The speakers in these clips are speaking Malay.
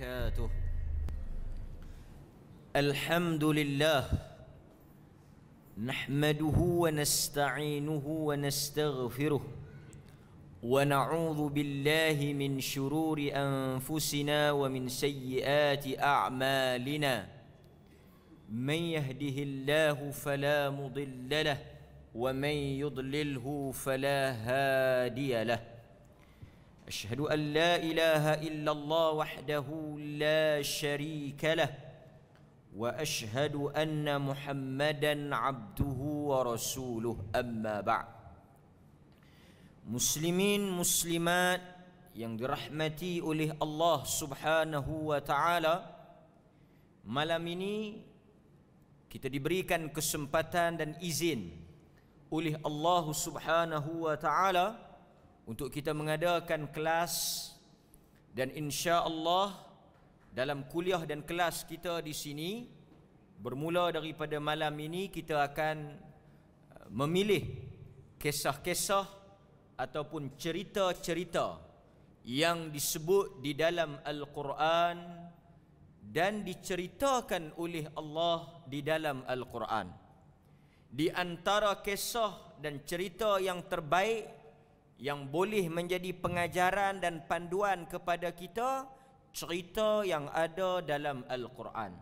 وبركاته. الحمد لله نحمده ونستعينه ونستغفره ونعوذ بالله من شرور أنفسنا ومن سيئات أعمالنا. من يهده الله فلا مضل له ومن يضلله فلا هادي له. أشهد أن لا إله إلا الله وحده لا شريك له وأشهد أن محمدا عبده ورسوله. أما بعد. Muslimin muslimat yang dirahmati oleh Allah Subhanahu wa taala, malam ini kita diberikan kesempatan dan izin oleh Allah Subhanahu wa taala untuk kita mengadakan kelas, dan insya-Allah dalam kuliah dan kelas kita di sini bermula daripada malam ini kita akan memilih kisah-kisah ataupun cerita-cerita yang disebut di dalam Al-Quran dan diceritakan oleh Allah di dalam Al-Quran. Di antara kisah dan cerita yang terbaik yang boleh menjadi pengajaran dan panduan kepada kita, cerita yang ada dalam Al-Quran.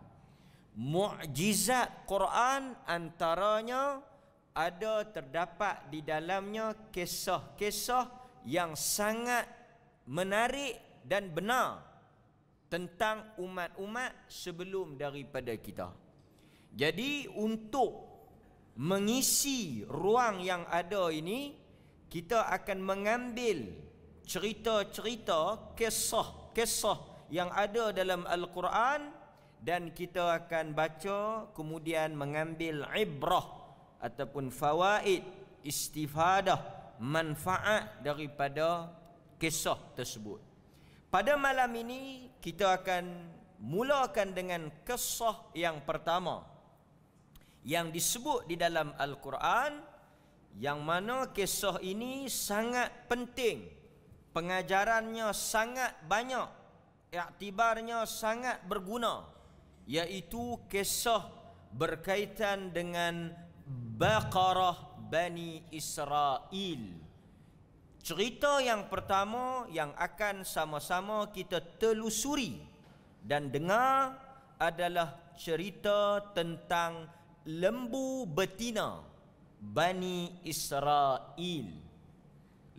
Mukjizat Quran antaranya ada terdapat di dalamnya kisah-kisah yang sangat menarik dan benar tentang umat-umat sebelum daripada kita. Jadi untuk mengisi ruang yang ada ini, kita akan mengambil cerita-cerita, kisah-kisah yang ada dalam Al-Quran, dan kita akan baca kemudian mengambil ibrah ataupun fawaid, istifadah, manfaat daripada kisah tersebut. Pada malam ini kita akan mulakan dengan kisah yang pertama yang disebut di dalam Al-Quran, yang mana kisah ini sangat penting, pengajarannya sangat banyak, iktibarnya sangat berguna, iaitu kisah berkaitan dengan Baqarah Bani Israel. Cerita yang pertama yang akan sama-sama kita telusuri dan dengar adalah cerita tentang lembu betina Bani Israel.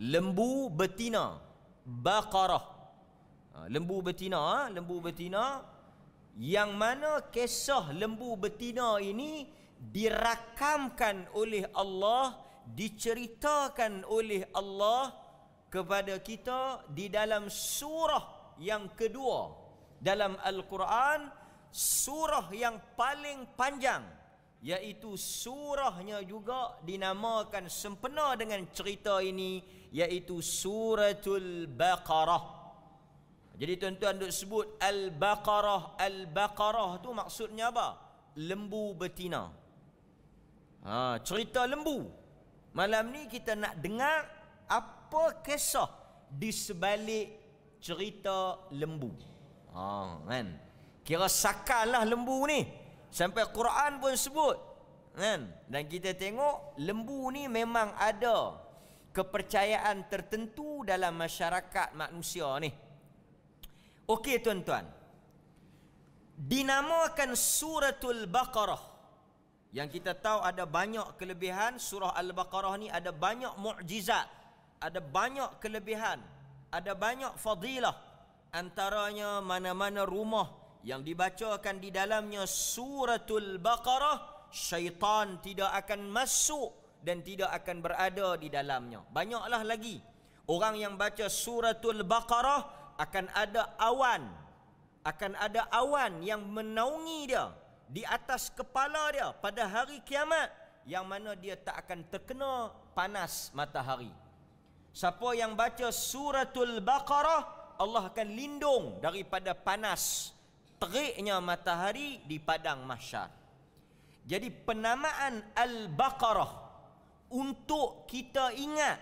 Lembu betina, Baqarah. Lembu betina, yang mana kisah lembu betina ini dirakamkan oleh Allah, diceritakan oleh Allah kepada kita di dalam surah yang kedua dalam Al-Quran, surah yang paling panjang, iaitu surahnya juga dinamakan sempena dengan cerita ini, iaitu Suratul Baqarah. Jadi tuan-tuan duk sebut Al-Baqarah. Al-Baqarah tu maksudnya apa? Lembu betina. Cerita lembu. Malam ni kita nak dengar apa kisah di sebalik cerita lembu. Kan? Kira sakal lah lembu ni. Sampai Quran pun sebut, kan? Dan kita tengok lembu ni memang ada kepercayaan tertentu dalam masyarakat manusia ni. Okey tuan-tuan, dinamakan Suratul Baqarah, yang kita tahu ada banyak kelebihan. Surah Al-Baqarah ni ada banyak mukjizat, ada banyak kelebihan, ada banyak fadilah. Antaranya mana-mana rumah yang dibacakan di dalamnya Suratul Baqarah, syaitan tidak akan masuk dan tidak akan berada di dalamnya. Banyaklah lagi orang yang baca Suratul Baqarah akan ada awan yang menaungi dia di atas kepala dia pada hari kiamat, yang mana dia tak akan terkena panas matahari. Siapa yang baca Suratul Baqarah, Allah akan lindung daripada panas teriknya matahari di padang mahsyar. Jadi penamaan Al-Baqarah untuk kita ingat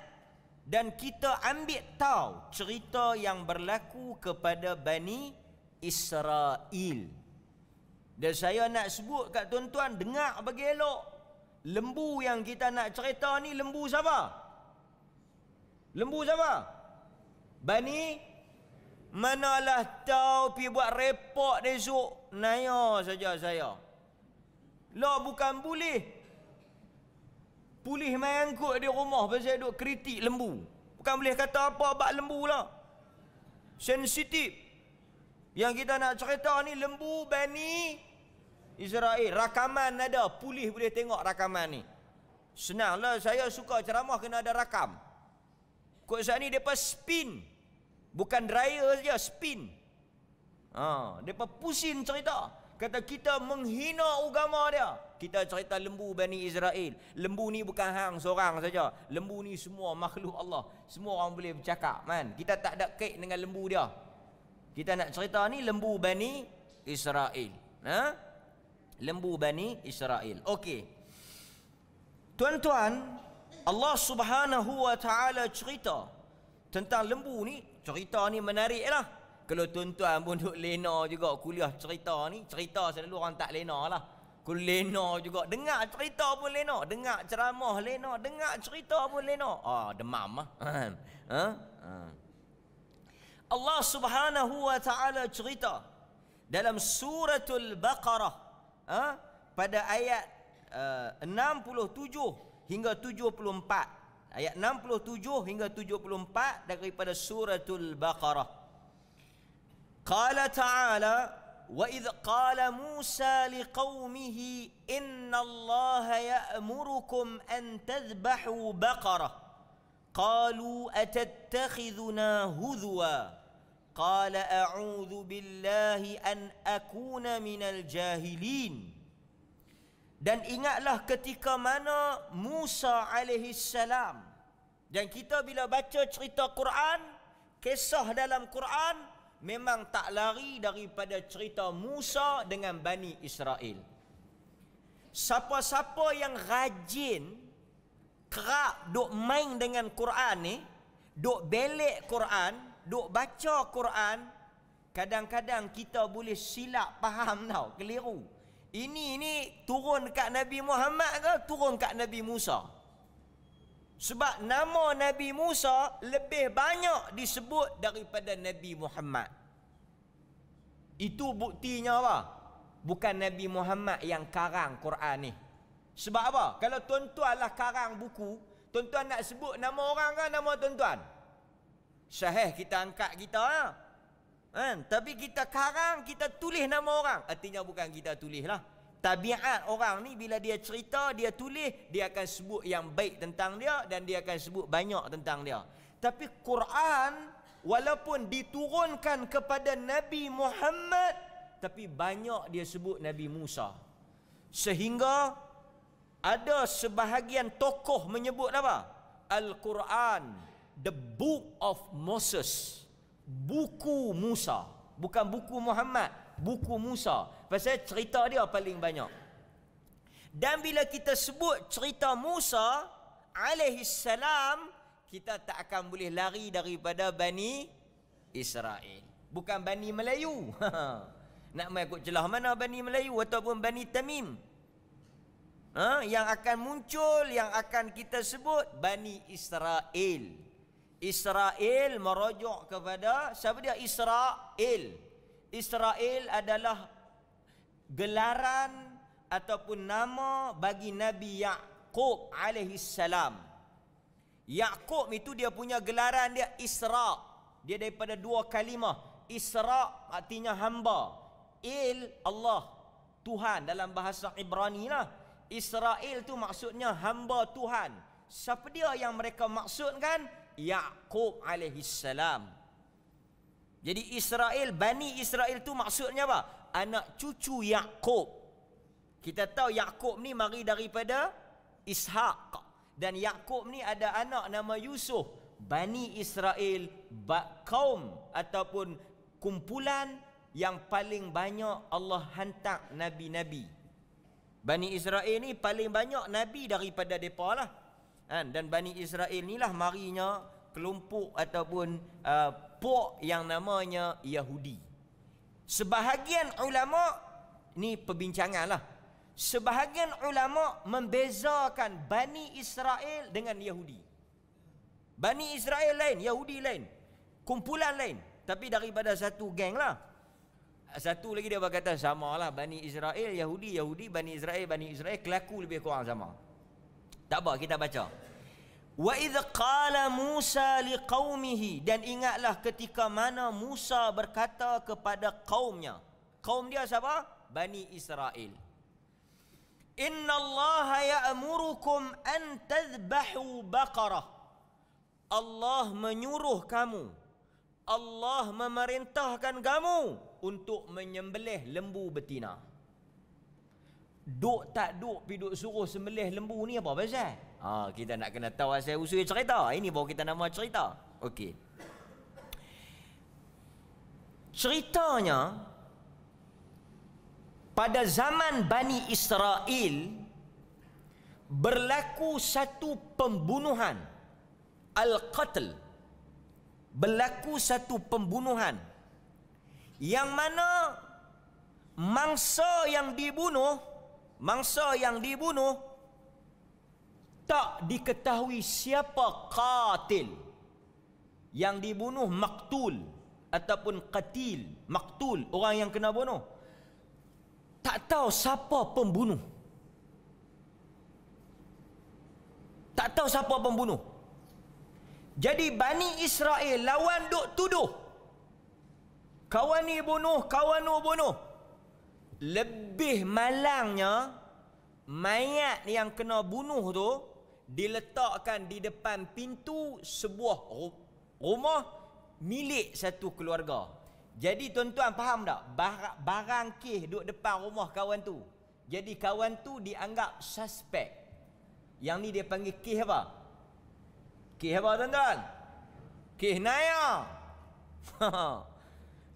dan kita ambil tahu cerita yang berlaku kepada Bani Israel. Dan saya nak sebut kat tuan-tuan, dengar bagi elok. Lembu yang kita nak cerita ni lembu siapa? Lembu siapa? Bani, manalah tahu pi buat repot esok. Naya saja saya. Lah bukan boleh. Pulih main angkut di rumah pasal duk kritik lembu. Bukan boleh kata apa bab lembu lah. Sensitif. Yang kita nak cerita ni lembu Bani Israel. Rakaman ada. Pulih boleh tengok rakaman ni. Senanglah, saya suka ceramah kena ada rakam. Kok saat ni mereka spin. Bukan dryer saja, spin. Mereka pusing cerita. Kata kita menghina agama dia. Kita cerita lembu Bani Israel. Lembu ni bukan hang seorang saja. Lembu ni semua makhluk Allah. Semua orang boleh bercakap, man. Kita tak ada kait dengan lembu dia. Kita nak cerita ni lembu Bani Israel. Lembu Bani Israel. Okey. Tuan-tuan, Allah Subhanahu wa taala cerita tentang lembu ni. Cerita ni menarik lah. Kalau tuan-tuan pun duk lena juga kuliah cerita ni, cerita selalu orang tak lena lah. Kul lena juga, dengar cerita pun lena, dengar ceramah lena, dengar cerita pun lena. Demam ah. Allah Subhanahu wa taala cerita dalam suratul Baqarah pada ayat 67 hingga 74. Ayat 67 hingga 74 daripada suratul Baqarah. Qala ta'ala wa idh qala Musa liqaumihi inna Allah ya'murukum an tadhbahu baqarah qalu atattakhidhuna huzwa qala a'udzu billahi an akuna minal jahilin. Dan ingatlah ketika mana Musa alaihi salam, dan kita bila baca cerita Quran, kisah dalam Quran, memang tak lari daripada cerita Musa dengan Bani Israel. Siapa-siapa yang rajin, kerap duk main dengan Quran ni, duk belek Quran, duk baca Quran, kadang-kadang kita boleh silap faham tau, keliru. Ini turun kat Nabi Muhammad ke turun kat Nabi Musa? Sebab nama Nabi Musa lebih banyak disebut daripada Nabi Muhammad. Itu buktinya apa? Bukan Nabi Muhammad yang karang Quran ni. Sebab apa? Kalau tuan-tuan lah karang buku, tuan-tuan nak sebut nama orang kan nama tuan-tuan? Sahih kita angkat kita lah. Tapi kita karang, kita tulis nama orang. Artinya bukan kita tulis lah. Tabiat orang ni bila dia cerita, dia tulis, dia akan sebut yang baik tentang dia dan dia akan sebut banyak tentang dia. Tapi Quran walaupun diturunkan kepada Nabi Muhammad, tapi banyak dia sebut Nabi Musa. Sehingga ada sebahagian tokoh menyebut apa? Al-Quran, the book of Moses. Buku Musa. Bukan buku Muhammad, buku Musa. Pasal cerita dia paling banyak. Dan bila kita sebut cerita Musa alaihi salam, kita tak akan boleh lari daripada Bani Israel. Bukan Bani Melayu. Nak main ikut celah mana Bani Melayu ataupun Bani Tamim. Yang akan muncul, yang akan kita sebut Bani Israel. Israel merujuk kepada siapa dia? Israel. Israel adalah gelaran ataupun nama bagi Nabi Yaqub alaihi salam. Yaqub itu dia punya gelaran dia Isra. Dia daripada dua kalimah. Isra artinya hamba. Allah, Tuhan dalam bahasa Ibrani lah. Israel tu maksudnya hamba Tuhan. Siapa dia yang mereka maksudkan? Yaqub alaihi salam. Jadi Israel, Bani Israel tu maksudnya apa? Anak cucu Yaqub. Kita tahu Yaqub ni mari daripada Ishaq. Dan Yaqub ni ada anak nama Yusuf. Bani Israel, kaum ataupun kumpulan yang paling banyak Allah hantar Nabi-Nabi. Bani Israel ni paling banyak Nabi daripada mereka lah. Dan Bani Israel ni lah marinya kelompok ataupun pok yang namanya Yahudi. Sebahagian ulama, ni perbincangan lah, sebahagian ulama membezakan Bani Israel dengan Yahudi. Bani Israel lain, Yahudi lain, kumpulan lain, tapi daripada satu geng lah. Satu lagi dia berkata sama lah, Bani Israel, Yahudi, Yahudi, Bani Israel, kelaku lebih kurang sama. Tak apa, kita baca. Wa idh qala Musa liqaumihi, dan ingatlah ketika mana Musa berkata kepada kaumnya. Kaum dia siapa? Bani Israel. Inna Allah ya'murukum an tadhbahu baqarah. Allah menyuruh kamu, Allah memerintahkan kamu untuk menyembelih lembu betina. Duk tak duk pi duk suruh sembelih lembu ni apa pasal? Kita nak kena tahu asal usul cerita. Ini baru kita nama cerita. Okey. Ceritanya pada zaman Bani Israel berlaku satu pembunuhan, al-qatl. Berlaku satu pembunuhan yang mana mangsa yang dibunuh tak diketahui siapa qatil. Yang dibunuh maktul ataupun qatil. Maktul, orang yang kena bunuh. Tak tahu siapa pembunuh. Tak tahu siapa pembunuh. Jadi Bani Israel lawan duk tuduh, kawan ni bunuh, kawan ni bunuh. Lebih malangnya, mayat yang kena bunuh tu diletakkan di depan pintu sebuah rumah milik satu keluarga. Jadi tuan-tuan faham tak? Barang kes duduk depan rumah kawan tu. Jadi kawan tu dianggap suspek. Yang ni dia panggil kes apa? Kes apa tuan-tuan? Kes Naya.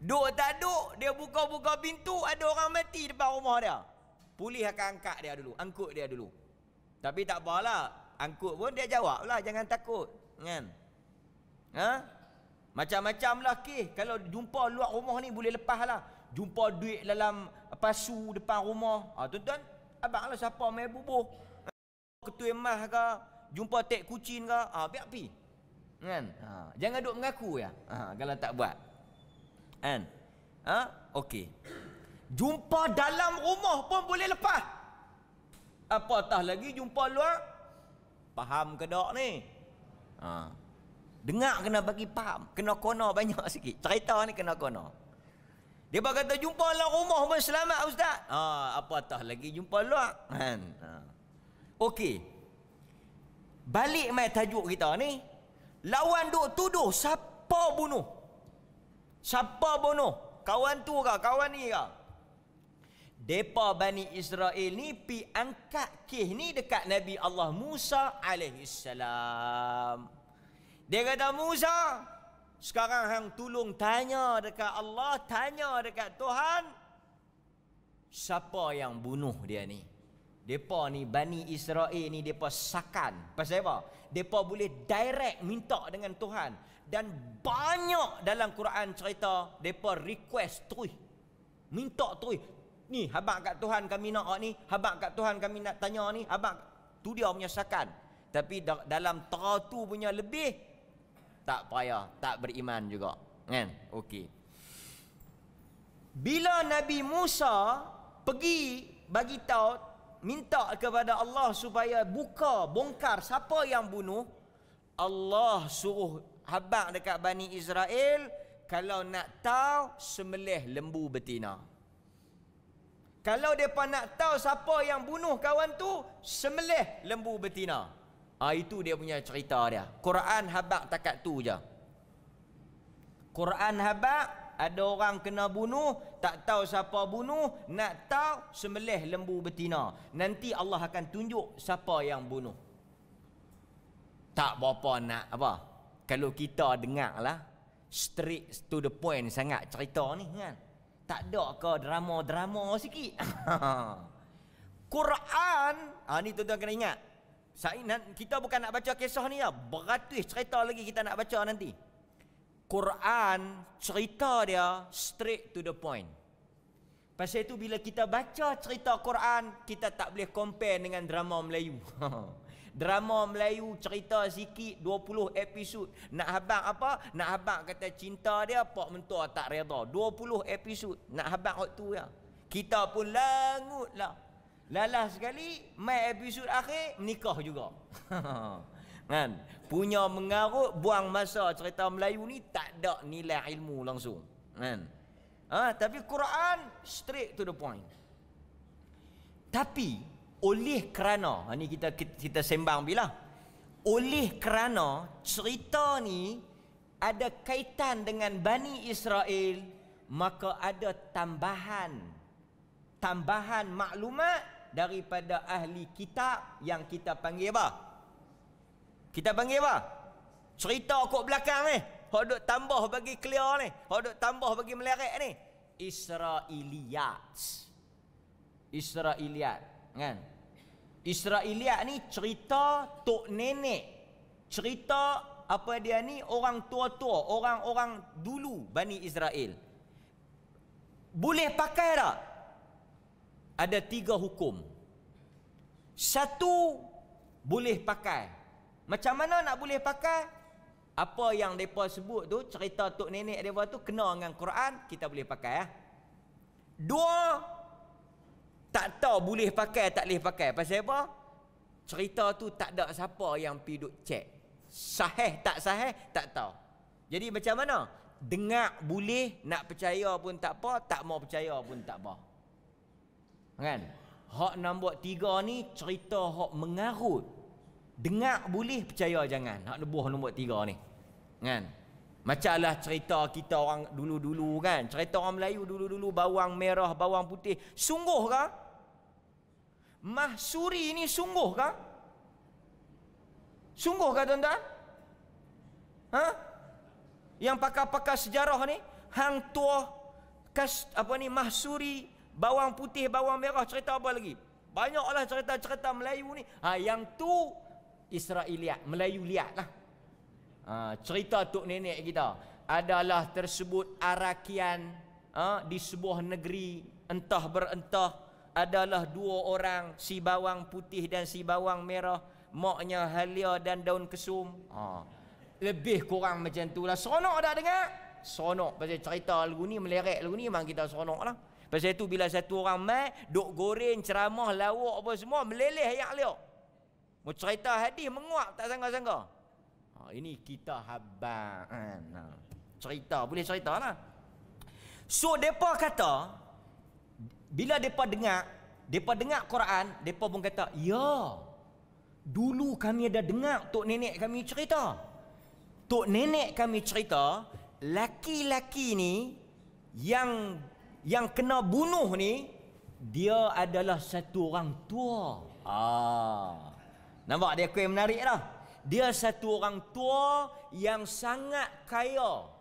Duk tak duk, dia buka-buka pintu, ada orang mati depan rumah dia. Polis akan angkat dia dulu, angkut dia dulu. Tapi tak apalah, angkut pun dia jawab lah, jangan takut. Kan? Macam-macam lah kes. Kalau jumpa luar rumah ni boleh lepas lah. Jumpa duit dalam pasu depan rumah. Tuan-tuan, abang lah siapa main bubuh. Ketua emas ke, jumpa tek kucing ke, biar pi. Kan? Jangan duk mengaku ya. Kalau tak buat. Kan? Okey. Jumpa dalam rumah pun boleh lepas. Apatah lagi jumpa luar. Faham ke tak ni? Dengar kena bagi faham. Kena kona banyak sikit. Cerita ni kena kona. Dia berkata jumpa dalam rumah pun selamat ustaz. Apatah lagi jumpa luar. Kan? Okey. Balik mai tajuk kita ni. Lawan duk tuduh siapa bunuh. Siapa bunuh? Kawan tu ke? Kawan ni ke? Depa Bani Israel ni pi angkat kes ni dekat Nabi Allah Musa alaihissalam. Dia kata, Musa, sekarang hang tolong tanya dekat Allah, tanya dekat Tuhan, siapa yang bunuh dia ni? Depa ni Bani Israel ni depa sakan. Pasal apa? Depa boleh direct minta dengan Tuhan. Dan banyak dalam Quran cerita depa request terus. Minta terus. Ni habaq kat Tuhan kami nak ni, habaq kat Tuhan kami nak tanya ni, habaq. Tu dia punya sakan. Tapi dalam teratu punya lebih tak payah, tak beriman juga. Kan? Okey. Bila Nabi Musa pergi bagi tahu, minta kepada Allah supaya bongkar siapa yang bunuh, Allah suruh habaq dekat Bani Israel, kalau nak tahu sembelih lembu betina. Kalau mereka nak tahu siapa yang bunuh kawan tu, sembelih lembu betina. Itu dia punya cerita dia. Quran habaq takat tu je. Quran habaq, ada orang kena bunuh, tak tahu siapa bunuh, nak tahu sembelih lembu betina. Nanti Allah akan tunjuk siapa yang bunuh. Tak berapa nak apa. Kalau kita dengarlah straight to the point sangat cerita ni kan. Tak ada ke drama-drama sikit. Quran, ni tuan-tuan kena ingat. Kita bukan nak baca kisah ni lah. Beratus cerita lagi kita nak baca nanti. Quran cerita dia straight to the point. Pasal itu bila kita baca cerita Quran, kita tak boleh compare dengan drama Melayu. Drama Melayu cerita sikit 20 episod. Nak habang apa? Nak habang kata cinta dia, pak mentua tak reda. 20 episod. Nak habang waktu ya. Kita pun langut lah. Lalas sekali, mai episod akhir, menikah juga. Kan? Punya mengarut, buang masa cerita Melayu ni, tak ada nilai ilmu langsung. Kan? Tapi Quran, straight to the point. Tapi, oleh kerana, ni kita sembang bila, oleh kerana cerita ni ada kaitan dengan Bani Israel, maka ada tambahan maklumat daripada ahli kitab yang kita panggil apa? Kita panggil apa? Cerita kok belakang ni. Hak duk tambah bagi clear ni. Hak duk tambah bagi melerek ni. Israiliyat. Kan? Israiliyat ni cerita tok nenek. Cerita apa dia ni, orang tua-tua, orang-orang dulu Bani Israel. Boleh pakai tak? Ada 3 hukum. 1, boleh pakai. Macam mana nak boleh pakai? Apa yang mereka sebut tu, cerita tok nenek mereka tu kena dengan Quran, kita boleh pakai. 2, tak tahu boleh pakai tak boleh pakai. Pasal apa? Cerita tu tak ada siapa yang pergi duk check. Sahih tak sahih, tak tahu. Jadi macam mana? Dengar boleh, nak percaya pun tak apa, tak mau percaya pun tak apa. Kan? Hak nombor 3 ni cerita hak mengarut. Dengar boleh, percaya jangan. Hak lebuh nombor 3 ni. Kan? Macamlah cerita kita orang dulu-dulu kan. Cerita orang Melayu dulu-dulu, bawang merah, bawang putih. Sungguh kah? Mahsuri ni sungguh kah? Sungguh kah tuan-tuan? Yang pakar-pakar sejarah ni, hang tua Mahsuri, bawang putih, bawang merah, cerita apa lagi? Banyaklah cerita-cerita Melayu ni. Yang tu Israiliyat, Melayu liat lah. Cerita tok nenek kita adalah tersebut arakian di sebuah negeri entah berentah, adalah 2 orang, si bawang putih dan si bawang merah, maknya halia dan daun kesum. Lebih kurang macam tu lah. Seronok tak dengar? Seronok. Pasal cerita lagu ni, melerek lagu ni, memang kita seronok lah. Pasal itu bila satu orang mai duk goreng ceramah lawak apa semua, meleleh ayak liok. Mau cerita hadis menguap tak sangka-sangka. Ini kita habang. Cerita, boleh cerita lah. So depa kata, bila depa dengar Quran, depa pun kata, ya, dulu kami ada dengar tok nenek kami cerita. Tok nenek kami cerita, laki-laki ni yang kena bunuh ni, dia adalah satu orang tua. Nampak dia kuih menarik dah. Dia satu orang tua yang sangat kaya.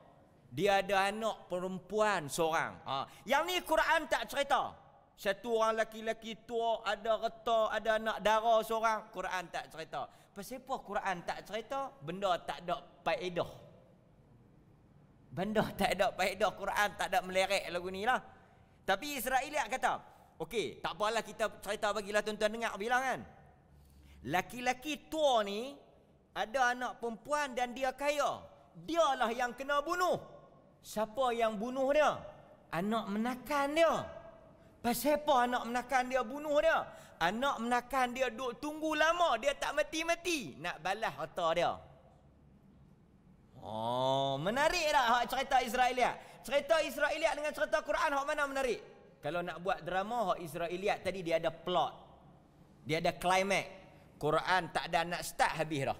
Dia ada anak perempuan seorang. Yang ni Quran tak cerita. Satu orang laki-laki tua, ada reta, ada anak dara seorang. Quran tak cerita. Pasal apa Quran tak cerita? Benda tak ada faedah. Benda tak ada faedah. Quran tak ada melerek lagu ni lah. Tapi Israiliyat kata, okey, tak apalah, kita cerita bagilah tuan-tuan dengar bilang kan. Laki-laki tua ni ada anak perempuan dan dia kaya. Dialah yang kena bunuh. Siapa yang bunuh dia? Anak menakan dia. Pasal apa anak menakan dia bunuh dia? Anak menakan dia duk tunggu lama, dia tak mati-mati, nak balas harta dia. Menarik tak hak cerita Israiliyat? Cerita Israiliyat dengan cerita Quran, hak mana menarik? Kalau nak buat drama, hak Israiliyat tadi dia ada plot, dia ada climax. Quran tak ada nak start, habis dah.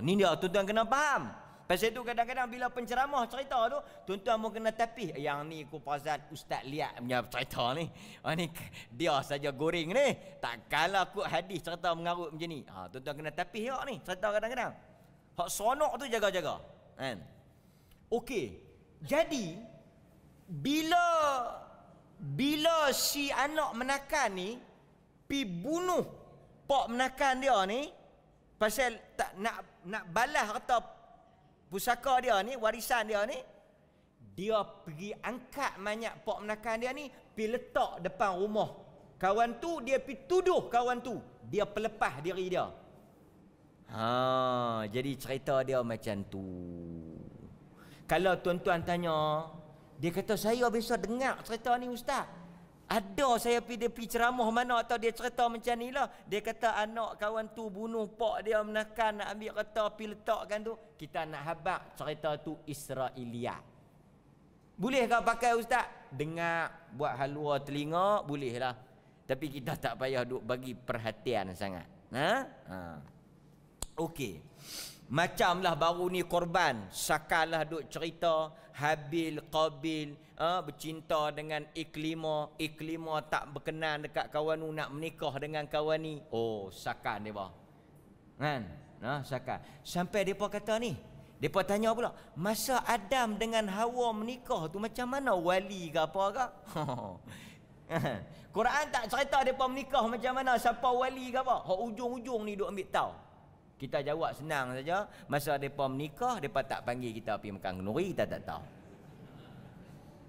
Ni dia tuan-tuan kena faham. Pasal tu kadang-kadang bila penceramah cerita tu, tuan-tuan pun kena tapih. Yang ni aku perasan Ustaz lihat punya cerita ni. Ni dia saja goreng ni. Takkanlah aku hadis cerita mengarut macam ni. Tuan-tuan kena tapih hak ni cerita kadang-kadang. Hak seronok tu jaga-jaga. Kan? Okey. Jadi bila si anak menakan ni pi bunuh pak menakan dia ni, pasal tak nak balas harta pusaka dia ni, warisan dia ni, Dia pergi angkat manyak pok menakan dia ni, pergi letak depan rumah kawan tu, dia pergi tuduh kawan tu dia pelepah diri dia. Jadi cerita dia macam tu. Kalau tuan-tuan tanya, dia kata saya biasa dengar cerita ni ustaz. Ada saya dia pergi ceramah mana atau dia cerita macam ni lah. Dia kata anak kawan tu bunuh pak dia menekan, nak ambil kereta pergi letakkan tu. Kita nak habaq cerita tu Israiliyat. Boleh ke pakai ustaz? Dengar, buat halua telinga, boleh lah. Tapi kita tak payah duk bagi perhatian sangat. Okey. Macamlah baru ni korban, Sakalah duk cerita Habil Qabil bercinta dengan Iklima tak berkenan dekat kawan tu, nak menikah dengan kawan ni. Sakan depa. Kan? Sakan. Sampai depa kata ni, depa tanya pula, masa Adam dengan Hawa menikah tu macam mana wali ke apa ke? Quran tak cerita depa menikah macam mana, siapa wali ke apa. Hak ujung-ujung ni duk ambil tahu. Kita jawab senang saja. Masa mereka menikah, mereka tak panggil kita pergi makan kenduri, kita tak tahu.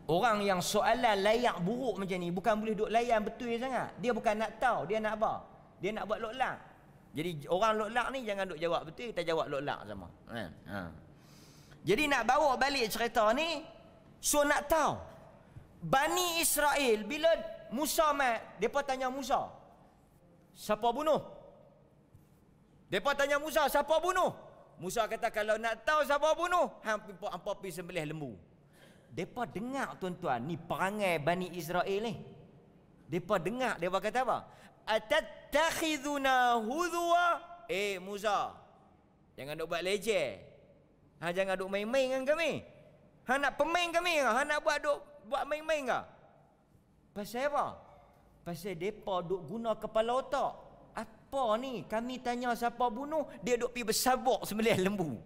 Orang yang soalan layak buruk macam ni, bukan boleh duk layan betul sangat. Dia bukan nak tahu, dia nak apa? Dia nak buat loklak. Jadi orang loklak ni jangan duk jawab betul, kita jawab loklak sama. Jadi nak bawa balik cerita ni, so nak tahu. Bani Israel, bila Musa mat, mereka tanya Musa, siapa bunuh? Mereka tanya Musa, siapa bunuh? Musa kata, kalau nak tahu siapa bunuh, hampa pergi sembelih lembu. Mereka dengar tuan-tuan, ni perangai Bani Israel ni. Mereka dengar, mereka kata apa? Atattakhiduna hudwa? Musa, jangan duk buat leceh. Jangan duk main-main dengan kami. Nak pemain kami ke? Nak buat main-main ke? Pasal apa? Pasal mereka duk guna kepala otak. Apa ni? Kami tanya siapa bunuh, dia duk pergi bersabuk sembelih lembu.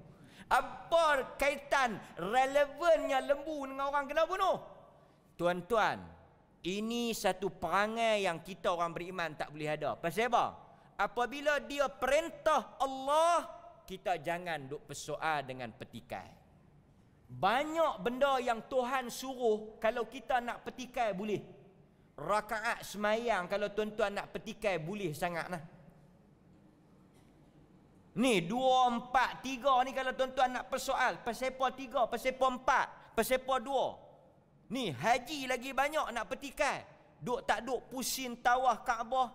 Apa kaitan relevannya lembu dengan orang kena bunuh? Tuan-tuan, ini satu perangai yang kita orang beriman tak boleh ada. Pasal apa? Apabila dia perintah Allah, kita jangan duk persoal dengan petikai. Banyak benda yang Tuhan suruh, kalau kita nak petikai boleh. Rakaat semayang, kalau tuan-tuan nak petikai boleh sangat lah. Ni 2, 4, 3 ni kalau tuan-tuan nak persoal, pasal apa 3, pasal apa 4, pasal apa 2. Ni haji lagi banyak nak petikai. Duk tak duk pusing tawaf Kaabah,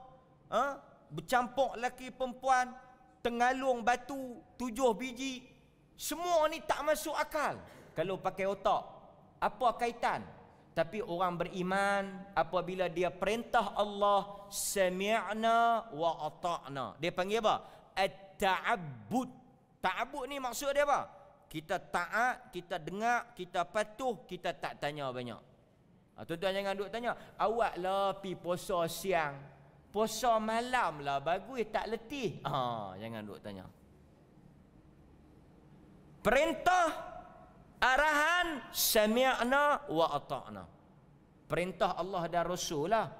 bercampur lelaki perempuan, tengalung batu 7 biji. Semua ni tak masuk akal kalau pakai otak. Apa kaitan? Tapi orang beriman, apabila dia perintah Allah, sami'na wa ata'na, dia panggil apa? At-ta'abbud. Ta'abbud ni maksud dia apa? Kita taat, kita dengar, kita patuh, kita tak tanya banyak. Tuan-tuan jangan duk tanya, awak lah pi puasa siang, puasa malam lah bagus, tak letih. Jangan duk tanya. Perintah, arahan, sami'na wa ata'na. Perintah Allah dan Rasul lah.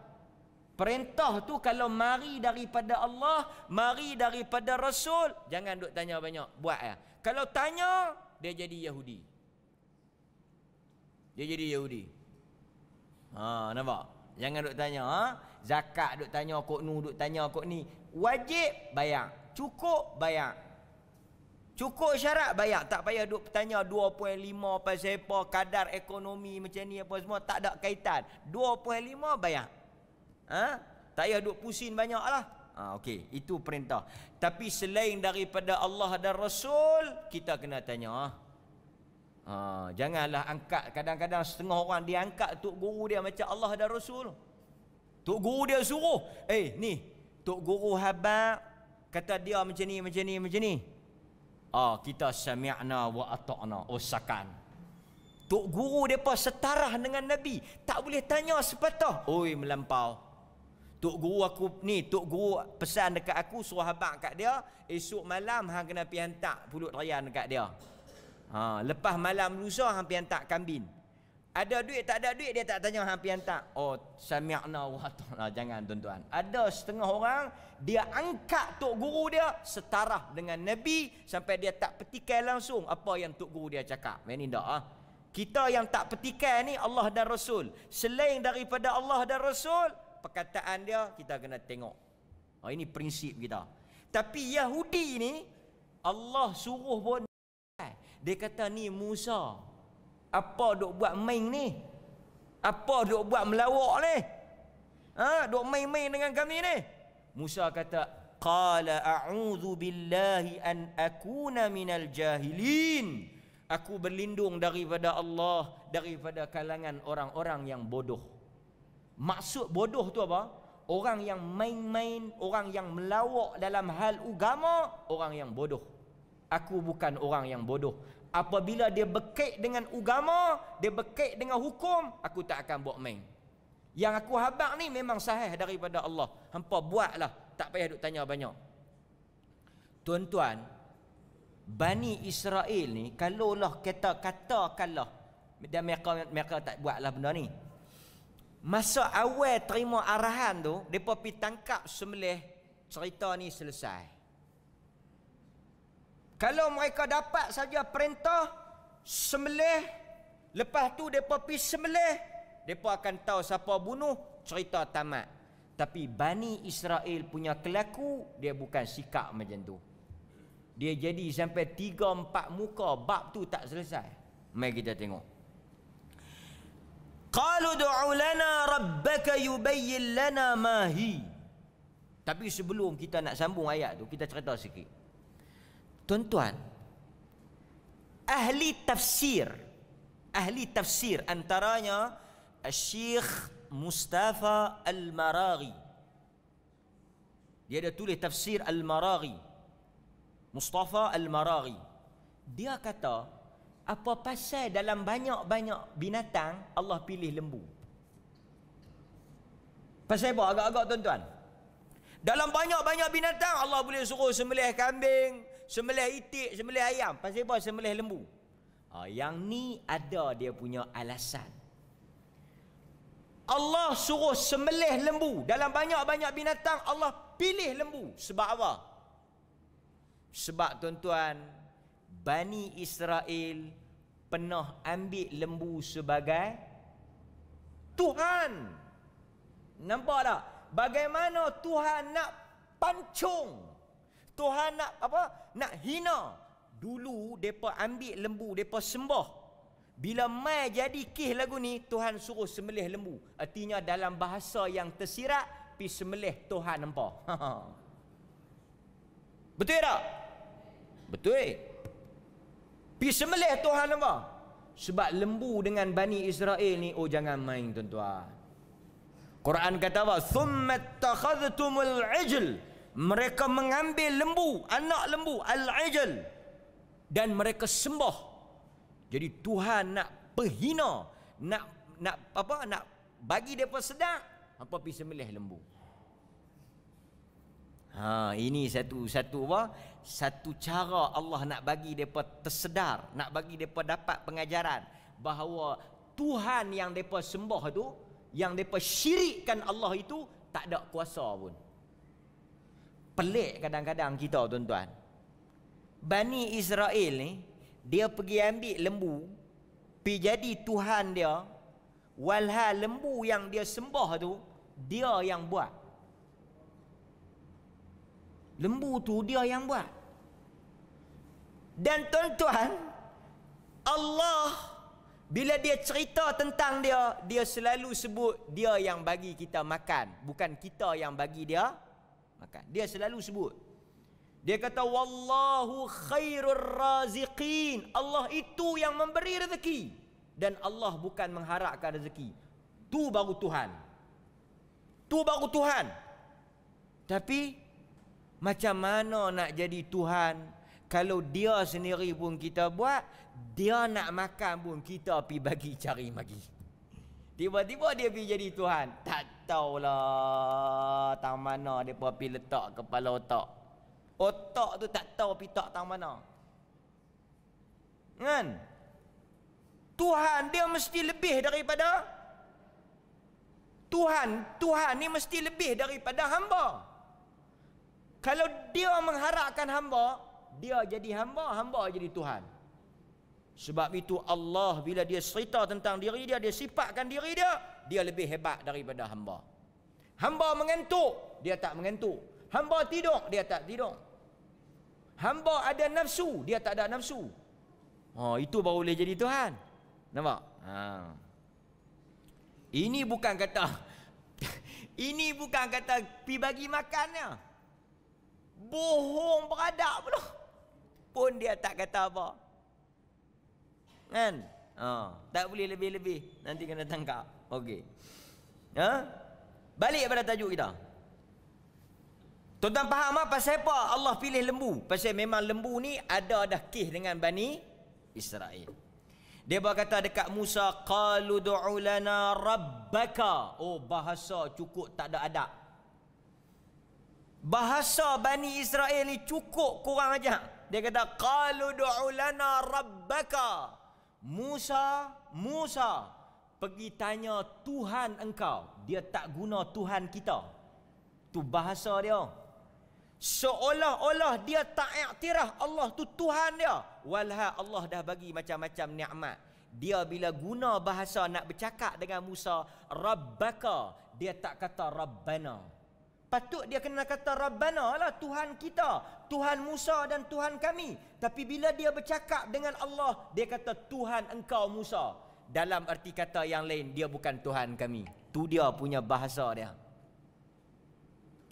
Perintah tu kalau mari daripada Allah, mari daripada Rasul, jangan duk tanya banyak, buat ya. Kalau tanya, dia jadi Yahudi. Dia jadi Yahudi. Nampak? Jangan duk tanya, zakat duk tanya kok nu, duk tanya kok ni. Wajib bayar, cukup bayar. Cukup syarat bayar, tak payah duk tanya 2.5 pasal apa, kadar ekonomi macam ni apa semua, tak ada kaitan. 2.5 bayar. Tak payah duk pusing banyak lah. Okey, itu perintah. Tapi selain daripada Allah dan Rasul, kita kena tanya. Janganlah angkat, kadang-kadang setengah orang dia angkat tok guru dia macam Allah dan Rasul. Tok guru dia suruh, ni tok guru habaq kata dia macam ni, macam ni, macam ni. Kita sami'na wa ata'na, sakan. Tok guru depa setara dengan Nabi, tak boleh tanya sepatah. Melampau. Tok guru aku ni, tok guru pesan dekat aku, suruh habaq kat dia, esok malam hang kena pi hantar pulut rayaan dekat dia. Lepas malam lusa hang pi hantar kambing. Ada duit tak ada duit, dia tak tanya hang pi hantar. Sami'na wa ata'na. Jangan tuan-tuan. Ada setengah orang dia angkat tok guru dia setara dengan Nabi sampai dia tak petikai langsung apa yang tok guru dia cakap. Ini dak Kita yang tak petikai ni Allah dan Rasul. Selain daripada Allah dan Rasul, perkataan dia kita kena tengok. Ini prinsip kita. Tapi Yahudi ni Allah suruh pun, dia kata ni Musa, apa duk buat main ni? Apa duk buat melawak ni? Duk main-main dengan kami ni. Musa kata, qala a'udzu billahi an akuna minal jahilin. Aku berlindung daripada Allah, daripada kalangan orang-orang yang bodoh. Maksud bodoh tu apa? Orang yang main-main, orang yang melawak dalam hal agama, orang yang bodoh. Aku bukan orang yang bodoh. Apabila dia berkait dengan agama, dia berkait dengan hukum, aku tak akan buat main. Yang aku habaq ni memang sahih daripada Allah. Hampa buatlah, tak payah duk tanya banyak. Tuan-tuan, Bani Israel ni, kalaulah katakanlah dan mereka tak buatlah benda ni. Masa awal terima arahan tu, depa pi tangkap sembelih, cerita ni selesai. Kalau mereka dapat saja perintah sembelih, lepas tu depa pi sembelih, depa akan tahu siapa bunuh, cerita tamat. Tapi Bani Israel punya kelaku, dia bukan sikap macam tu. Dia jadi sampai 3-4 muka, bab tu tak selesai. Mari kita tengok. Qalu du'u lana rabbaka yubayyin lana ma hi. Tapi sebelum kita nak sambung ayat tu, kita cerita sikit. Tuan-tuan, ahli tafsir antaranya Syekh Mustafa Al-Maraghi. Dia ada tulis tafsir Al-Maraghi. Mustafa Al-Maraghi. Dia kata, apa pasal dalam banyak-banyak binatang Allah pilih lembu? Pasal apa agak-agak tuan-tuan? Dalam banyak-banyak binatang Allah boleh suruh sembelih kambing, sembelih itik, sembelih ayam. Pasal apa sembelih lembu? Yang ni ada dia punya alasan. Allah suruh sembelih lembu. Dalam banyak-banyak binatang Allah pilih lembu. Sebab apa? Sebab tuan-tuan, Bani Israel pernah ambil lembu sebagai Tuhan. Nampak tak? Bagaimana Tuhan nak pancung, Tuhan nak apa? Nak hina. Dulu depa ambil lembu, depa sembah. Bila mai jadi kih lagu ni, Tuhan suruh sembelih lembu. Artinya dalam bahasa yang tersirat, pi sembelih Tuhan nampak. Betul tak? Betul. Pi sembelih Tuhan nampak. Sebab lembu dengan Bani Israel ni, jangan main tuan-tuan. Quran kata apa? Thumma takhadhtumul ijl. Mereka mengambil lembu, anak lembu, al-ijl, dan mereka sembah. Jadi Tuhan nak penghina, nak bagi depa sedar, apa pi sembelih lembu. Ini satu cara Allah nak bagi depa tersedar, nak bagi depa dapat pengajaran bahawa Tuhan yang depa sembah tu, yang depa syirikkan Allah itu, tak ada kuasa pun. Pelik kadang-kadang kita tuan-tuan. Bani Israel ni, dia pergi ambil lembu, pergi jadi Tuhan dia, walhal lembu yang dia sembah tu, dia yang buat. Lembu tu dia yang buat. Dan tuan-tuan, Allah bila dia cerita tentang dia, dia selalu sebut dia yang bagi kita makan, bukan kita yang bagi dia makan. Dia selalu sebut. Dia kata wallahu khairur raziqin. Allah itu yang memberi rezeki, dan Allah bukan mengharapkan rezeki. Tu baru Tuhan. Tu baru Tuhan. Tapi macam mana nak jadi Tuhan kalau dia sendiri pun kita buat, dia nak makan pun kita pi bagi cari magi. Tiba-tiba dia pergi jadi Tuhan. Tak tahulah tang mana dia pi letak kepala otak. Otak tu tak tahu pi tak tang mana. Kan? Tuhan dia mesti lebih daripada Tuhan ni mesti lebih daripada hamba. Kalau dia mengharapkan hamba, dia jadi hamba, hamba jadi Tuhan. Sebab itu Allah bila dia cerita tentang diri dia, dia sifatkan diri dia, dia lebih hebat daripada hamba. Hamba mengantuk, dia tak mengantuk. Hamba tidur, dia tak tidur. Hamba ada nafsu, dia tak ada nafsu. Oh, itu baru boleh jadi Tuhan. Nampak? Ini bukan kata ini bukan kata pi bagi makannya. Bohong beradak pun dia tak kata apa. Kan? Tak boleh lebih-lebih, nanti kena tangkap. Okey. Balik pada tajuk kita. Tuan-tuan faham apa pasal apa Allah pilih lembu? Pasal memang lembu ni ada dah kes dengan Bani Israel. Dia berkata dekat Musa, qalu du'u lana rabbaka. Oh, bahasa cukup tak ada adab. Bahasa Bani Israel ni cukup kurang ajar. Dia kata qalu du'u lana rabbaka. Musa, pergi tanya Tuhan engkau. Dia tak guna Tuhan kita. Tu bahasa dia. Seolah-olah dia tak iktiraf Allah tu Tuhan dia. Walha Allah dah bagi macam-macam nikmat. Dia bila guna bahasa nak bercakap dengan Musa, Rabbaka, dia tak kata Rabbana. Patut dia kena kata Rabbana lah, Tuhan kita, Tuhan Musa dan Tuhan kami. Tapi bila dia bercakap dengan Allah, dia kata Tuhan engkau Musa. Dalam arti kata yang lain, dia bukan Tuhan kami. Tu dia punya bahasa dia.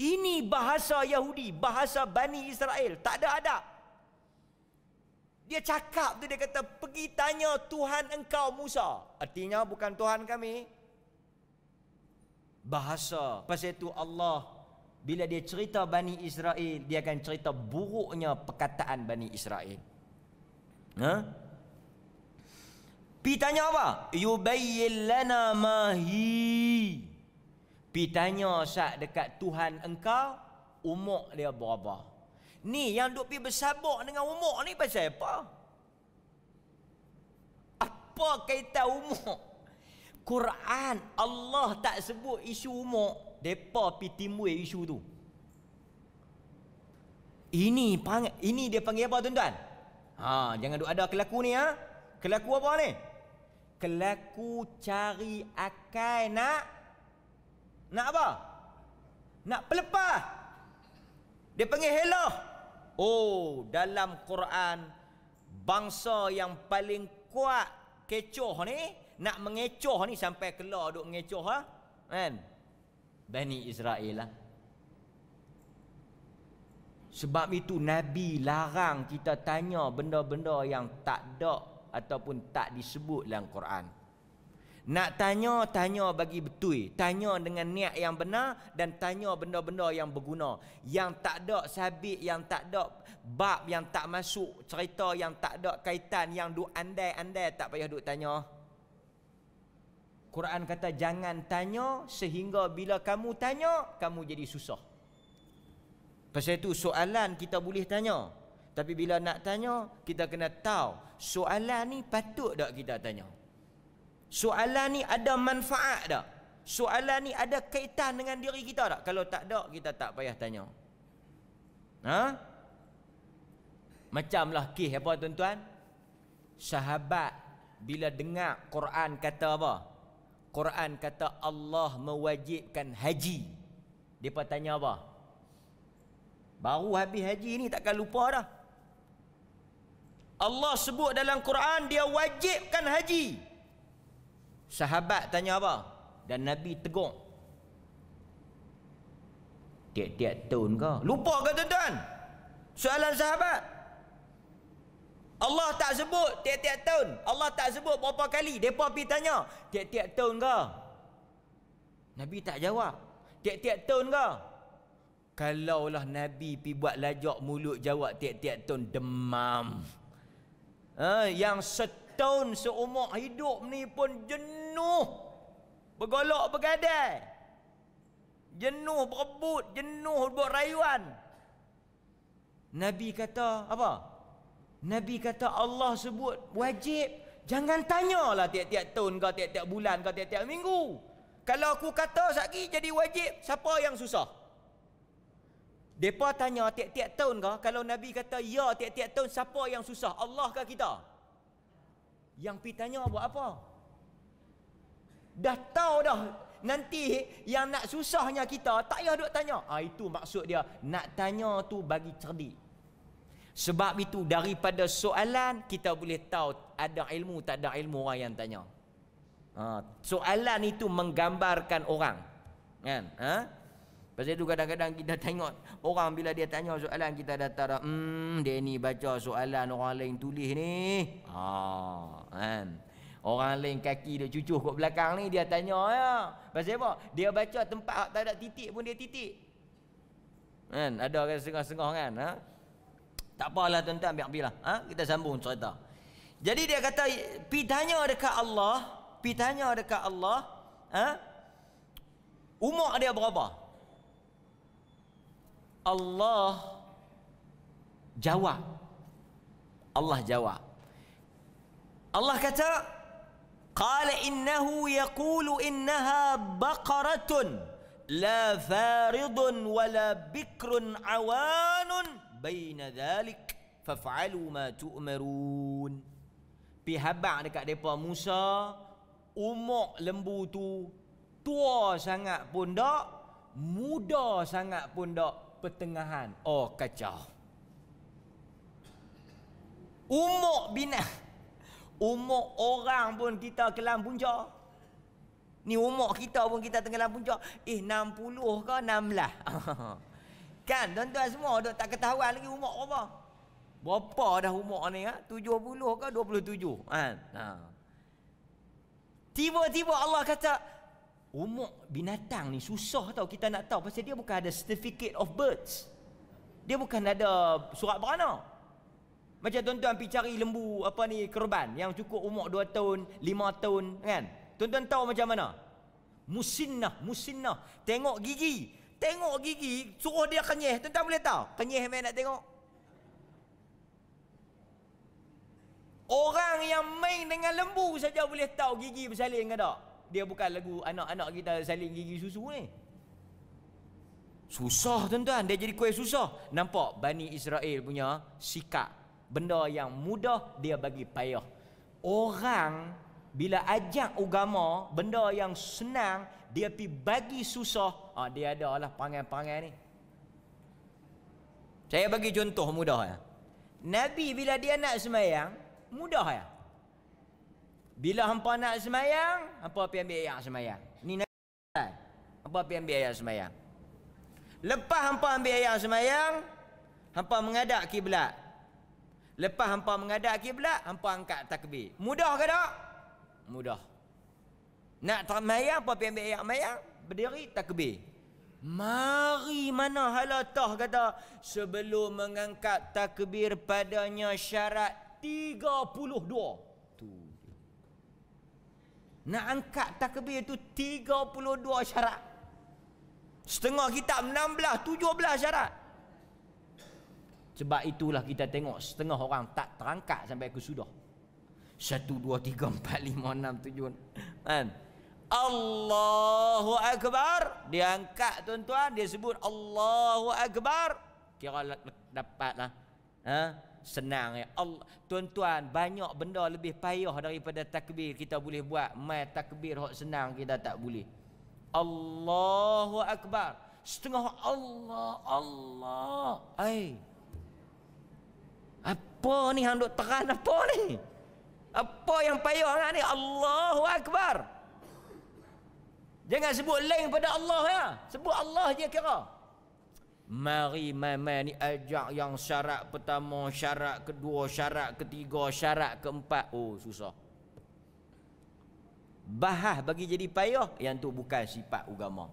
Ini bahasa Yahudi, bahasa Bani Israel. Tak ada adab. Dia cakap tu, dia kata pergi tanya Tuhan engkau Musa. Artinya bukan Tuhan kami. Bahasa. Pasal itu Allah bila dia cerita Bani Israel, dia akan cerita buruknya perkataan Bani Israel. Pi tanya apa? Yubayyin lana ma hi. Pi tanya sat dekat Tuhan engkau, umur dia berapa? Ni yang duk pi bersabak dengan umur ni pasal apa? Apa kaitan umur? Quran Allah tak sebut isu umur, depa pi timbul isu tu. Ini dia panggil apa tuan-tuan? Jangan duk ada kelaku ni Kelaku apa ni? Kelaku cari akal nak apa? Nak pelepah. Dia panggil helah. Oh, dalam Quran bangsa yang paling kuat kecoh ni, nak mengecoh ni sampai keluar duk mengecoh kan? Bani Israel lah. Sebab itu Nabi larang kita tanya benda-benda yang tak ada ataupun tak disebut dalam Quran. Nak tanya bagi betul. Tanya dengan niat yang benar dan tanya benda-benda yang berguna. Yang tak ada sabit, yang tak ada bab, yang tak masuk, cerita yang tak ada kaitan, yang duk andai-andai, tak payah duk tanya. Quran kata jangan tanya sehingga bila kamu tanya, kamu jadi susah. Pasal itu soalan kita boleh tanya. Tapi bila nak tanya, kita kena tahu soalan ni patut tak kita tanya. Soalan ni ada manfaat tak? Soalan ni ada kaitan dengan diri kita tak? Kalau tak ada, kita tak payah tanya. Macamlah kisah apa tuan-tuan? Sahabat bila dengar Quran kata apa? Quran kata Allah mewajibkan haji. Depa tanya apa? Baru habis haji ni takkan lupa dah. Allah sebut dalam Quran dia wajibkan haji. Sahabat tanya apa? Dan Nabi tegur. Tiap-tiap tahun ke? Lupa ke tuan-tuan? Soalan sahabat. Allah tak sebut tiap-tiap tahun. Allah tak sebut berapa kali. Mereka pergi tanya. Tiap-tiap tahun ke? Nabi tak jawab. Tiap-tiap tahun ke? Kalaulah Nabi pergi buat lajak mulut jawab tiap-tiap tahun, demam. Yang setahun seumur hidup ni pun jenuh bergolak bergadai, jenuh berebut, jenuh buat rayuan. Nabi kata apa? Nabi kata Allah sebut wajib. Jangan tanyalah tiap-tiap tahun ke, tiap-tiap bulan ke, tiap-tiap minggu. Kalau aku kata sekali jadi wajib, siapa yang susah? Mereka tanya tiap-tiap tahun ke? Kalau Nabi kata ya tiap-tiap tahun, siapa yang susah? Allah ke kita? Yang pi tanya buat apa? Dah tahu dah. Nanti yang nak susahnya kita tak payah duk tanya. Itu maksud dia. Nak tanya tu bagi cerdik. Sebab itu daripada soalan kita boleh tahu ada ilmu tak ada ilmu orang yang tanya. Soalan itu menggambarkan orang. Kan? Pasal itu kadang-kadang kita tengok orang bila dia tanya soalan kita dah tahu dia ni baca soalan orang lain tulis ni. Kan? Orang lain kaki dia cucuh kat belakang ni dia tanya ya. Pasal apa? Dia baca tempat tak ada titik pun dia titik. Kan? Ada kan setengah-setengah kan? Tak apalah tuan-tuan, biar-biarlah. Kita sambung cerita. Jadi dia kata pi tanya dekat Allah, pi tanya dekat Allah, umur dia berapa? Allah jawab. Allah jawab. Allah kata, qala innahu yaqulu innaha baqaratun la faridun wala bikrun awanun baina dhalik faf'alu ma tu'marun. Pi habaq dekat depa Musa, umur lembu tu tua sangat pun dak, muda sangat pun dak, pertengahan. Kacau. Umur binat, umur orang pun kita kelam punca. Ni umur kita pun kita tenggelam punca. 60 ke 16? Kan tuan-tuan semua duk tak ketahuan lagi umur berapa. Berapa dah umur ni 70 ke 27 kan? Tiba-tiba Allah kata umur binatang ni susah tau kita nak tahu pasal dia bukan ada certificate of birth. Dia bukan ada surat beranak. Macam tuan-tuan pergi cari lembu apa ni korban yang cukup umur 2 tahun, 5 tahun kan. Tuan-tuan tahu macam mana? Musinnah. Tengok gigi. Suruh dia kenyih. Tuan-tuan boleh tahu? Kenyih main nak tengok. Orang yang main dengan lembu saja boleh tahu gigi bersalin ke tak. Dia bukan lagu anak-anak kita salin gigi susu ni. Susah tuan-tuan. Dia jadi kuih susah. Nampak Bani Israel punya sikap. Benda yang mudah dia bagi payah. Orang bila ajak agama, benda yang senang dia pergi bagi susah. Dia ada lah perangai-perangai ni. Saya bagi contoh mudah ya. Nabi bila dia nak semayang, mudah ya. Bila hampa nak semayang, hampa pergi ambil air semayang. Ni Nabi. Hampa pergi ambil air semayang. Lepas hampa ambil air semayang, hampa menghadap kiblat. Lepas hampa menghadap kiblat, hampa angkat takbir. Mudah ke tak? Mudah. Nak semayang, hampa pergi ambil air semayang, berdiri takbir. Mari mana halatah kata sebelum mengangkat takbir padanya syarat 32. Tu. Nak angkat takbir tu 32 syarat. Setengah kitab 16, 17 syarat. Sebab itulah kita tengok setengah orang tak terangkat sampai ke sudah. 1, 2, 3, 4, 5, 6, 7 kan? Allahu Akbar. Dia angkat tuan-tuan, dia sebut Allahu Akbar. Kira dapatlah. Senang ya. Tuan-tuan, banyak benda lebih payah daripada takbir kita boleh buat. Mai takbir hok senang kita tak boleh. Allahu Akbar. Setengah Allah. Apa ni hang duk teran apa ni? Apa yang payah hang ni? Allahu Akbar. Jangan sebut lain pada Allah ya. Sebut Allah je kira. Mari mai ni ajak yang syarat pertama, syarat kedua, syarat ketiga, syarat keempat. Susah. Bahas bagi jadi payah, yang tu bukan sifat agama.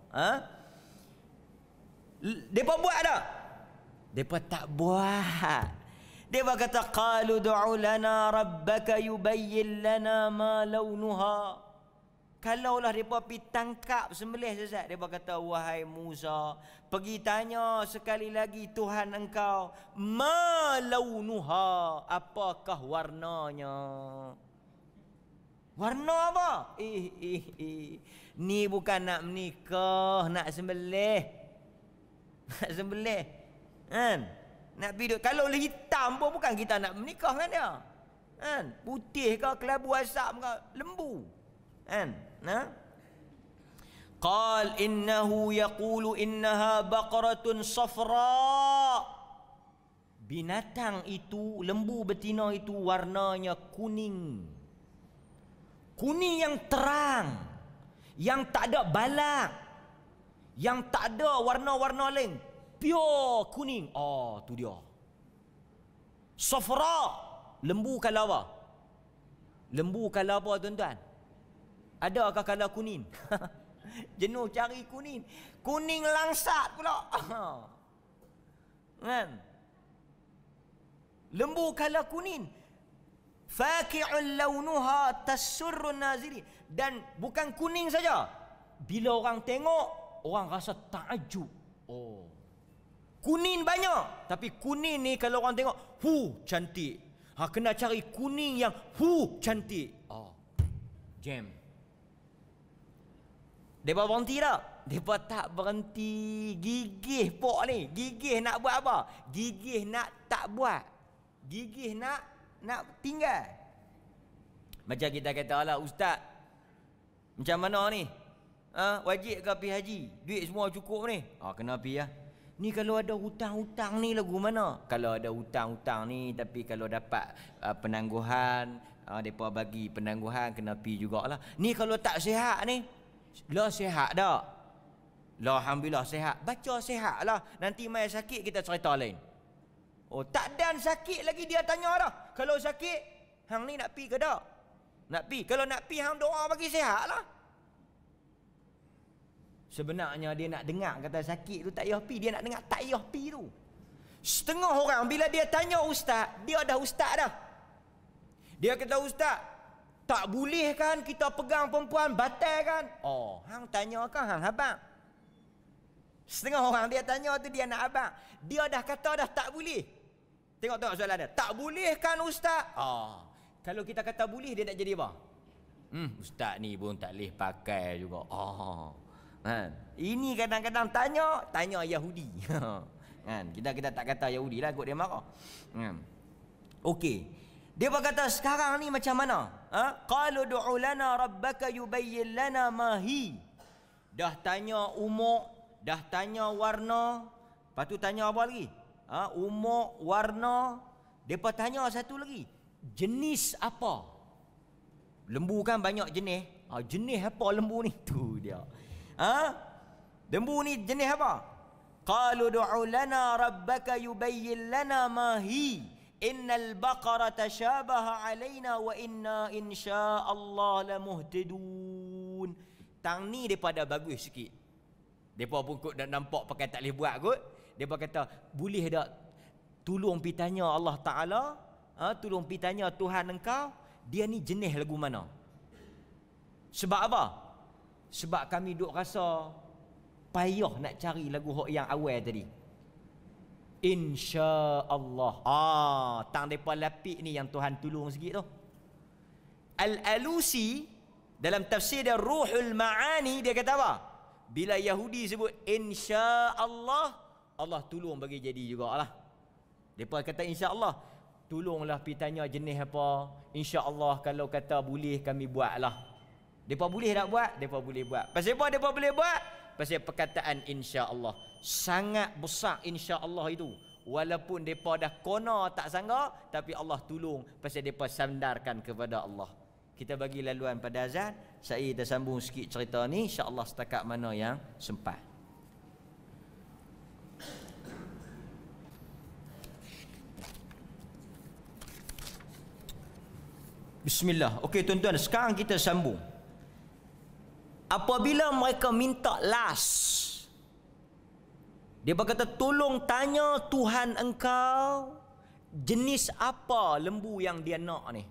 Depa buat tak? Depa tak buat. Depa kata qalu du'u lana rabbaka yubayyin lana ma launuha. Kalaulah mereka pergi tangkap sembelih sesat, mereka kata, wahai Musa, pergi tanya sekali lagi Tuhan engkau, ma launuha, apakah warnanya? Warna apa? Ni bukan nak menikah, nak sembelih. Nak sembelih. Kan? Nak pergi, kalau hitam pun bukan kita nak menikah dengan dia. Kan? Putih ke, kelabu asap ke, lembu. Kan? Qal innahu yaqulu innaha baqaratun safra. Binatang itu, lembu betina itu warnanya kuning. Kuning yang terang, yang tak ada balak, yang tak ada warna-warna lain. Pure kuning. Oh, tu dia. Safra. Lembu kalau apa? Lembu kalau apa tuan-tuan? Adakah kalau kuning? Jenuh cari kuning. Kuning langsat pula. Kan? Lembu kalau kuning. Faqi'ul launuha tasurrun naziri. Dan bukan kuning saja. Bila orang tengok, orang rasa takjub. Oh. Kuning banyak. Tapi kuning ni kalau orang tengok, cantik. Kena cari kuning yang cantik. Oh. Jam. Mereka berhenti tak? Mereka tak berhenti. Gigih pok ni. Gigih nak buat apa? Gigih nak tak buat. Gigih nak tinggal. Macam kita kata, alah ustaz, macam mana ni? Wajib ke pergi haji? Duit semua cukup ni? Kena pergi lah. Ni kalau ada hutang-hutang ni lagu mana? Kalau ada hutang-hutang ni, tapi kalau dapat penangguhan, mereka bagi penangguhan, kena pergi jugalah. Ni kalau tak sihat ni, lah sihat dah. Lah alhamdulillah sihat. Baca sihat lah. Nanti mai sakit kita cerita lain. Oh, tak dan sakit lagi dia tanya dah. Kalau sakit, hang ni nak pi ke tak? Nak pi. Kalau nak pi, hang doa bagi sihat lah. Sebenarnya dia nak dengar kata sakit tu tak payah pi. Dia nak dengar tak payah pi tu. Setengah orang bila dia tanya ustaz, dia dah ustaz dah. Dia kata ustaz, tak boleh kan kita pegang perempuan batal kan? Oh, hang tanya kan hang abang. Setengah orang dia tanya tu dia nak abang. Dia dah kata dah tak boleh. Tengok soalan dia. Tak boleh kan ustaz? Kalau kita kata boleh dia nak jadi apa? Ustaz ni pun tak boleh pakai juga. Ini kadang-kadang tanya Yahudi. Kan? Kita tak kata Yahudi lah, kot dia marah. Okey. Dia berkata sekarang ni macam mana? Qalu du'u lana rabbaka yubayyin lana ma hi. Dah tanya umur, dah tanya warna, lepas tu tanya apa lagi? Umur, warna, depa tanya satu lagi. Jenis apa? Lembu kan banyak jenis. Jenis apa lembu ni? Tu dia. Lembu ni jenis apa? Qalu du'u lana rabbaka yubayyin lana ma hi. Innal baqara tashabaha alaina wa inna insyaallah lamuhtadun. Tang ni depa dah bagus sikit. Depa pun kot dah nampak pakai tak boleh buat kot. Depa kata, boleh tak tolong pi tanya Allah Taala, tolong pi tanya Tuhan engkau, dia ni jenis lagu mana? Sebab apa? Sebab kami duk rasa payah nak cari lagu hok yang awal tadi. InsyaAllah. Tang depa lapik ni yang Tuhan tolong sikit tu. Al-Alusi dalam tafsir dia Ruhul Ma'ani dia kata apa? Bila Yahudi sebut InsyaAllah, Allah tolong bagi jadi jugalah. Depa kata insya-Allah, tolonglah pi tanya jenis apa. Insya-Allah kalau kata boleh kami buatlah. Depa boleh tak buat? Depa boleh buat. Pasal apa depa boleh buat? Pasal perkataan insya-Allah. Sangat besar insya-Allah itu. Walaupun depa dah kona tak sangka, tapi Allah tolong pasal depa sandarkan kepada Allah. Kita bagi laluan pada azan. Saya tersambung sikit cerita ni, insya-Allah setakat mana yang sempat. Bismillah. Okey tuan-tuan, sekarang kita sambung. Apabila mereka minta last, dia berkata tolong tanya Tuhan engkau jenis apa lembu yang dia nak ni.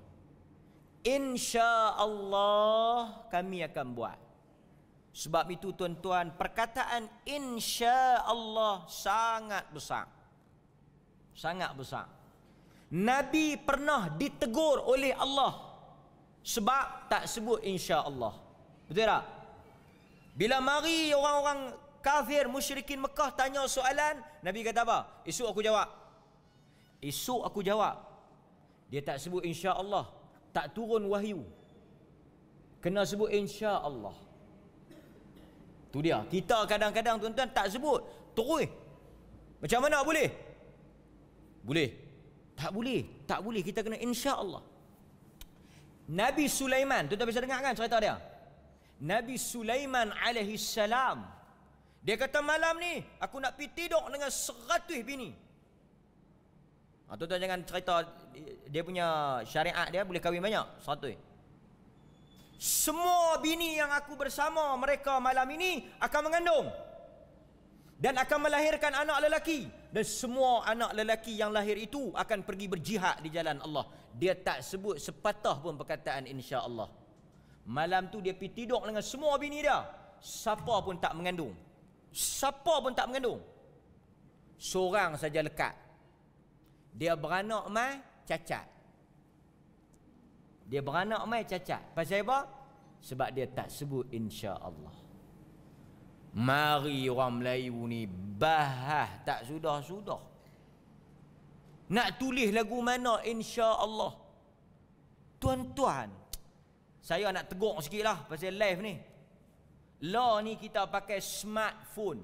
InsyaAllah kami akan buat. Sebab itu tuan-tuan, perkataan insya-Allah sangat besar. Sangat besar. Nabi pernah ditegur oleh Allah sebab tak sebut insya-Allah. Betul tak? Bila mari orang-orang kafir musyrikin Mekah tanya soalan, Nabi kata apa? Esok aku jawab. Esok aku jawab. Dia tak sebut insya-Allah, tak turun wahyu. Kena sebut insya-Allah. Tu dia. Kita kadang-kadang tuan-tuan tak sebut, terus. Macam mana boleh? Boleh. Tak boleh. Tak boleh. Kita kena insya-Allah. Nabi Sulaiman, tuan-tuan bisa dengar kan cerita dia? Nabi Sulaiman alaihi salam, dia kata malam ni aku nak pergi tidur dengan 100 bini. Tuan-tuan jangan cerita dia punya syariat, dia boleh kahwin banyak, 100. Semua bini yang aku bersama mereka malam ini akan mengandung dan akan melahirkan anak lelaki, dan semua anak lelaki yang lahir itu akan pergi berjihad di jalan Allah. Dia tak sebut sepatah pun perkataan insya-Allah. Malam tu dia pergi tidur dengan semua bini dia, siapa pun tak mengandung. Siapa pun tak mengandung. Seorang saja lekat. Dia beranak mai cacat. Dia beranak mai cacat. Pasal apa? Sebab dia tak sebut insya-Allah. Mari orang Melayu ni bahas tak sudah-sudah. Nak tulis lagu mana insya-Allah. Tuan-tuan, saya nak tegur sikitlah pasal live ni. Law ni kita pakai smartphone.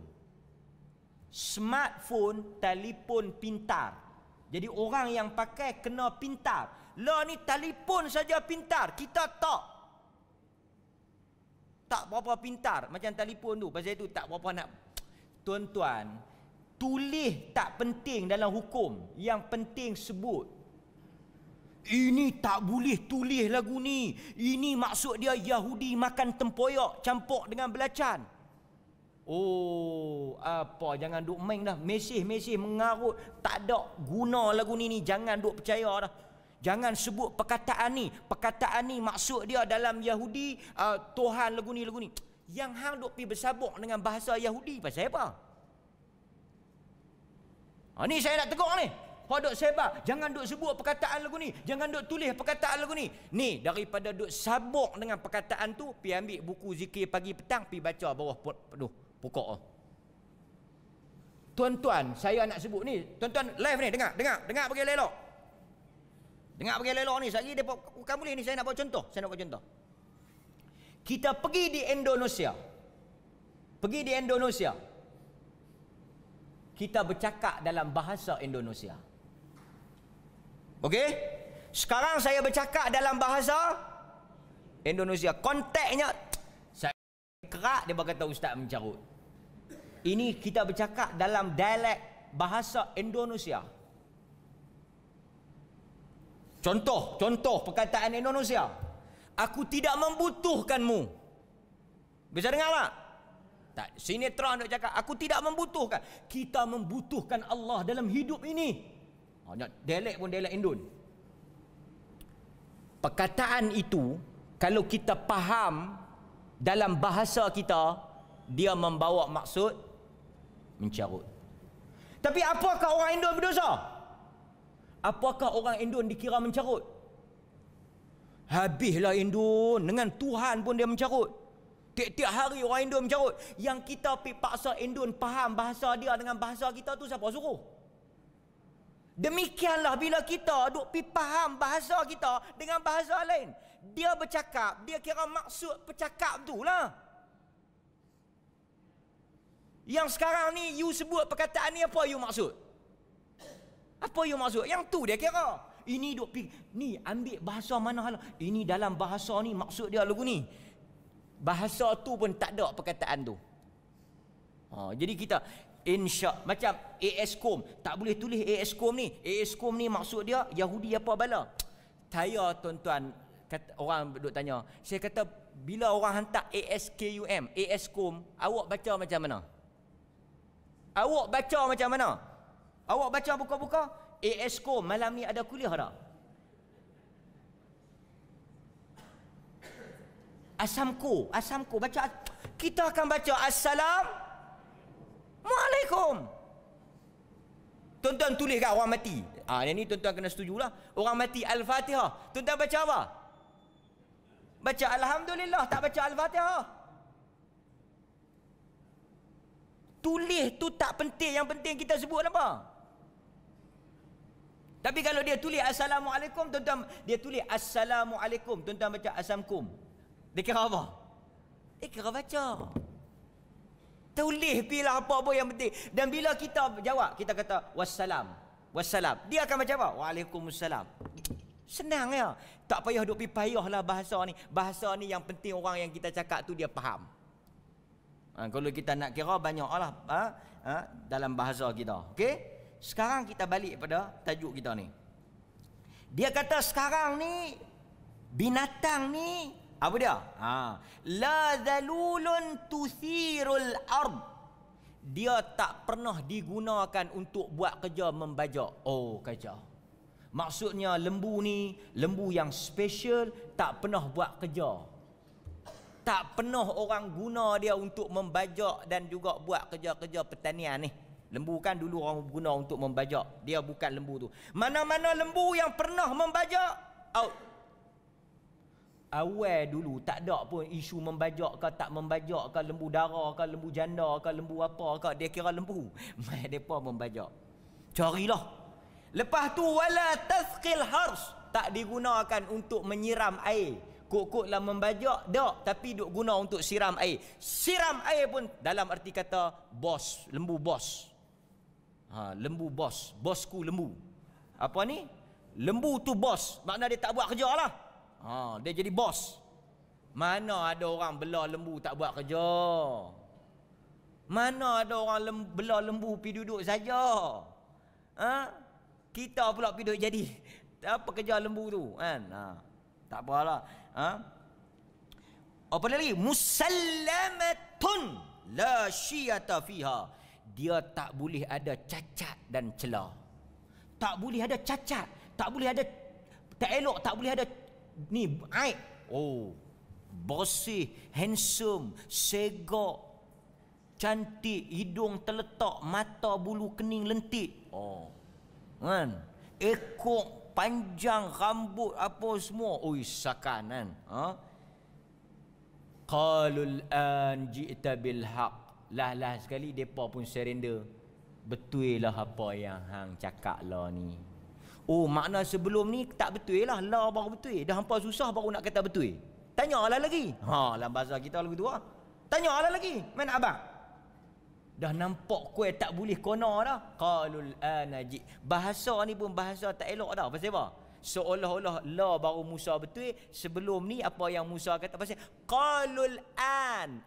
Smartphone, telefon pintar. Jadi orang yang pakai kena pintar. Law ni telefon saja pintar, kita tak berapa pintar macam telefon tu. Pasal itu tak berapa nak. Tuan-tuan, tulis tak penting dalam hukum. Yang penting sebut. Ini tak boleh tulis lagu ni. Ini maksud dia Yahudi makan tempoyak campur dengan belacan. Oh, apa, jangan duk main dah. Mesej mengarut, tak ada guna lagu ni. Jangan duk percaya dah. Jangan sebut perkataan ni. Perkataan ni maksud dia dalam Yahudi, Tuhan lagu ni. Yang hang duk pergi bersabuk dengan bahasa Yahudi pasal apa? Ni saya nak tegur ni. Kau duk sebar, jangan duk sebut perkataan lagu ni, jangan duk tulis perkataan lagu ni. Ni daripada duk sabuk dengan perkataan tu, pi ambil buku zikir pagi petang, pi baca bawah pokok. Tuan-tuan, saya nak sebut ni, tuan-tuan live ni, dengar bagi elok. Dengar bagi elok ni, sekali dia bukan boleh ni, saya nak buat contoh. Kita pergi di Indonesia. Kita bercakap dalam bahasa Indonesia. Okey? Sekarang saya bercakap dalam bahasa Indonesia. Konteknya saya kerak, dia berkata ustaz mencarut. Ini kita bercakap dalam dialek bahasa Indonesia. Contoh perkataan Indonesia. Aku tidak membutuhkanmu. Bisa dengar tak? Tak, sinetron nak cakap aku tidak membutuhkan. Kita membutuhkan Allah dalam hidup ini. Dialek pun dialek Indon. Perkataan itu kalau kita faham dalam bahasa kita, dia membawa maksud mencarut. Tapi apakah orang Indon berdosa? Apakah orang Indon dikira mencarut? Habislah Indon, dengan Tuhan pun dia mencarut. Tiap-tiap hari orang Indon mencarut. Yang kita pergi paksa Indon faham bahasa dia dengan bahasa kita tu, siapa suruh? Demikianlah bila kita duk pergi faham bahasa kita dengan bahasa lain. Dia bercakap, dia kira maksud bercakap tu lah. Yang sekarang ni you sebut perkataan ni, apa you maksud? Apa you maksud? Yang tu dia kira. Ini duk pergi, ni ambil bahasa mana hal. Ini dalam bahasa ni maksud dia lagu ni. Bahasa tu pun tak ada perkataan tu. Jadi kita macam ASCOM, tak boleh tulis ASCOM ni. ASCOM ni maksud dia Yahudi apa bala. Saya tuan-tuan, orang duk tanya, saya kata bila orang hantar ASCOM, awak baca macam mana? Awak baca macam mana? Awak baca buka-buka ASCOM, malam ni ada kuliah tak? Asamko baca. Kita akan baca Assalamualaikum. Tuan-tuan tulis kat orang mati. Yang ni tuan-tuan kena setujulah. Orang mati Al-Fatihah. Tuan-tuan baca apa? Baca Alhamdulillah, tak baca Al-Fatihah. Tulis tu tak penting, yang penting kita sebut apa? Tapi kalau dia tulis Assalamualaikum, tuan-tuan, dia tulis Assalamualaikum, tuan-tuan baca Asamkum. Dia kira apa? Dia kira baca. Tulis pilah apa-apa yang penting. Dan bila kita jawab, kita kata wassalam. Wassalam. Dia akan baca apa? Waalaikumsalam. Senang ya. Tak payah duk payahlah bahasa ni. Bahasa ni yang penting orang yang kita cakap tu dia faham. Kalau kita nak kira banyaklah dalam bahasa kita. Okey? Sekarang kita balik pada tajuk kita ni. Dia kata sekarang ni binatang ni apa dia? La zalulun tuthirul ard. Dia tak pernah digunakan untuk buat kerja membajak. Oh, kerja. Maksudnya lembu ni, lembu yang special, tak pernah buat kerja. Tak pernah orang guna dia untuk membajak dan juga buat kerja-kerja pertanian ni. Lembu kan dulu orang guna untuk membajak. Dia bukan lembu tu. Mana-mana lembu yang pernah membajak, out. Awal dulu tak ada pun isu membajak ke tak membajak ke, lembu darah ke, lembu janda ke, lembu apa ke, dia kira lembu. Mai depa membajak. Carilah. Lepas tu wala tasqil hars, tak digunakan untuk menyiram air. Kok-koklah membajak dak, tapi duk guna untuk siram air. Siram air pun dalam arti kata bos, lembu bos. Lembu bos, bosku lembu. Apa ni? Lembu tu bos, makna dia tak buat kerja lah. Dia jadi bos. Mana ada orang bela lembu tak buat kerja? Mana ada orang bela lembu pergi duduk saja? Kita pula pergi duduk jadi apa kerja lembu tu kan? Tak apalah. Apa lagi? Musallamatun la syiyata fiha. Dia tak boleh ada cacat dan celah. Tak boleh ada cacat, tak boleh ada tak elok, tak boleh ada ni aib. Oh, bersih, handsome, segak, cantik, hidung terletak, mata bulu kening lentik. Oh, kan? Ekor panjang, rambut apa semua. Oi, sakan kan. Qalul an ji'ta bil haq. Lah sekali depa pun surrender. Betul lah apa yang hang cakap lah ni. Oh, makna sebelum ni tak betul lah. Lah baru betul. Dah hampa susah baru nak kata betul. Tanyalah lagi. Dalam bahasa kita lagu tu tanyalah lagi. Mana abang? Dah nampak kuih tak boleh kona dah. Qalul anaji. Bahasa ni pun bahasa tak elok dah. Pasal apa? Seolah-olah la baru Musa betul. Sebelum ni apa yang Musa kata pasal qalul an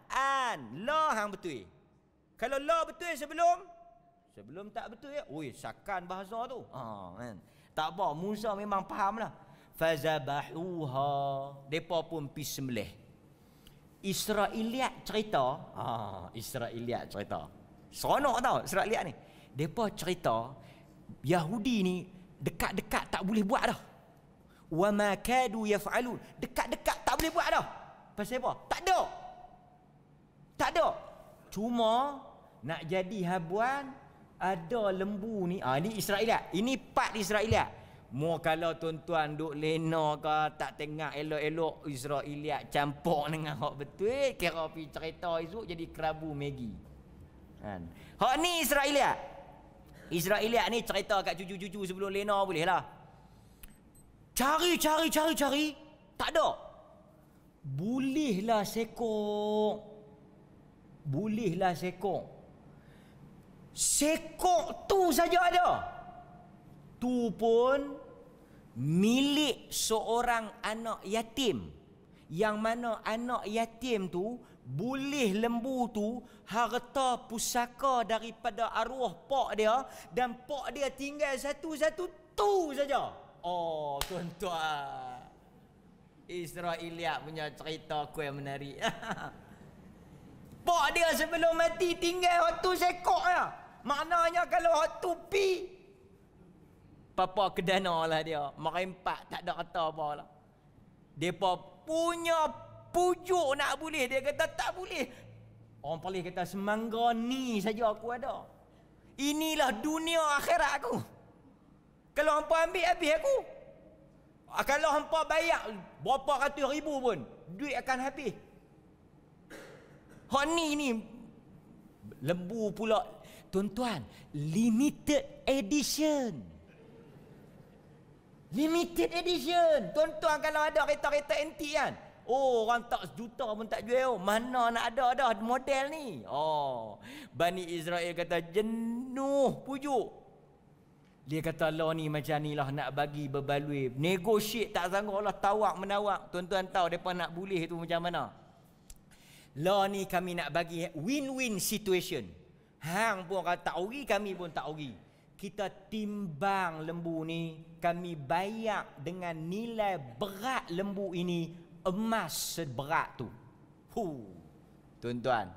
la hang betul. Kalau la betul sebelum tak betul ya. Oi, sakan bahasa tu. Kan. Tak apa, Musa memang fahamlah. Fazabahuha. Depa pun pi sembelih. Israeliat cerita. Israeliat cerita. Seronok tau Israeliat ni. Depa cerita Yahudi ni dekat-dekat tak boleh buat dah. Wa ma kadu yaf'alun. Dekat-dekat tak boleh buat dah. Pasal apa? Tak ada. Cuma nak jadi habuan ada lembu ni. Ni Israeliat. Ini part Israeliat. Mau kalau tuan-tuan duk lena ke tak tengok elok-elok Israeliat campur dengan hak betul, kira pi cerita esok jadi kerabu Maggi. Kan. Hak ni Israeliat. Israeliat ni cerita kat cucu-cucu sebelum lena boleh lah. Cari. Tak ada. Bolehlah sekok. Sekok tu saja ada. Tu pun milik seorang anak yatim. Yang mana anak yatim tu boleh lembu tu harta pusaka daripada arwah pak dia, dan pak dia tinggal satu-satu tu saja. Oh, tuan-tuan. Israeliat punya cerita kuih menarik. Pak dia sebelum mati tinggal waktu sekok ya. Maknanya kalau waktu pi papa kedana lah dia. Merempat tak ada kata apa lah. Depa punya pujuk nak boleh. Dia kata tak boleh. Orang paling kata semangga ni saja aku ada. Inilah dunia akhirat aku. Kalau hampa ambil habis aku. Kalau hampa bayar berapa ratus ribu pun duit akan habis. Hak ni lembu pula tuan-tuan, limited edition. Limited edition. Tuan-tuan kalau ada kereta-kereta antik kan, oh, orang tak sejuta pun tak jual. Mana nak ada dah model ni. Oh, Bani Israel kata jenuh pujuk. Dia kata Allah ni macam ni lah, nak bagi berbaloi. Negotiate tak sanggup lah, tawak menawak. Tuan-tuan tahu mereka nak boleh tu macam mana. Lah ni kami nak bagi win-win situation. Hang pun kata tak ori, kami pun tak ori. Kita timbang lembu ni, kami bayar dengan nilai berat lembu ini emas seberat tu. Tuan-tuan,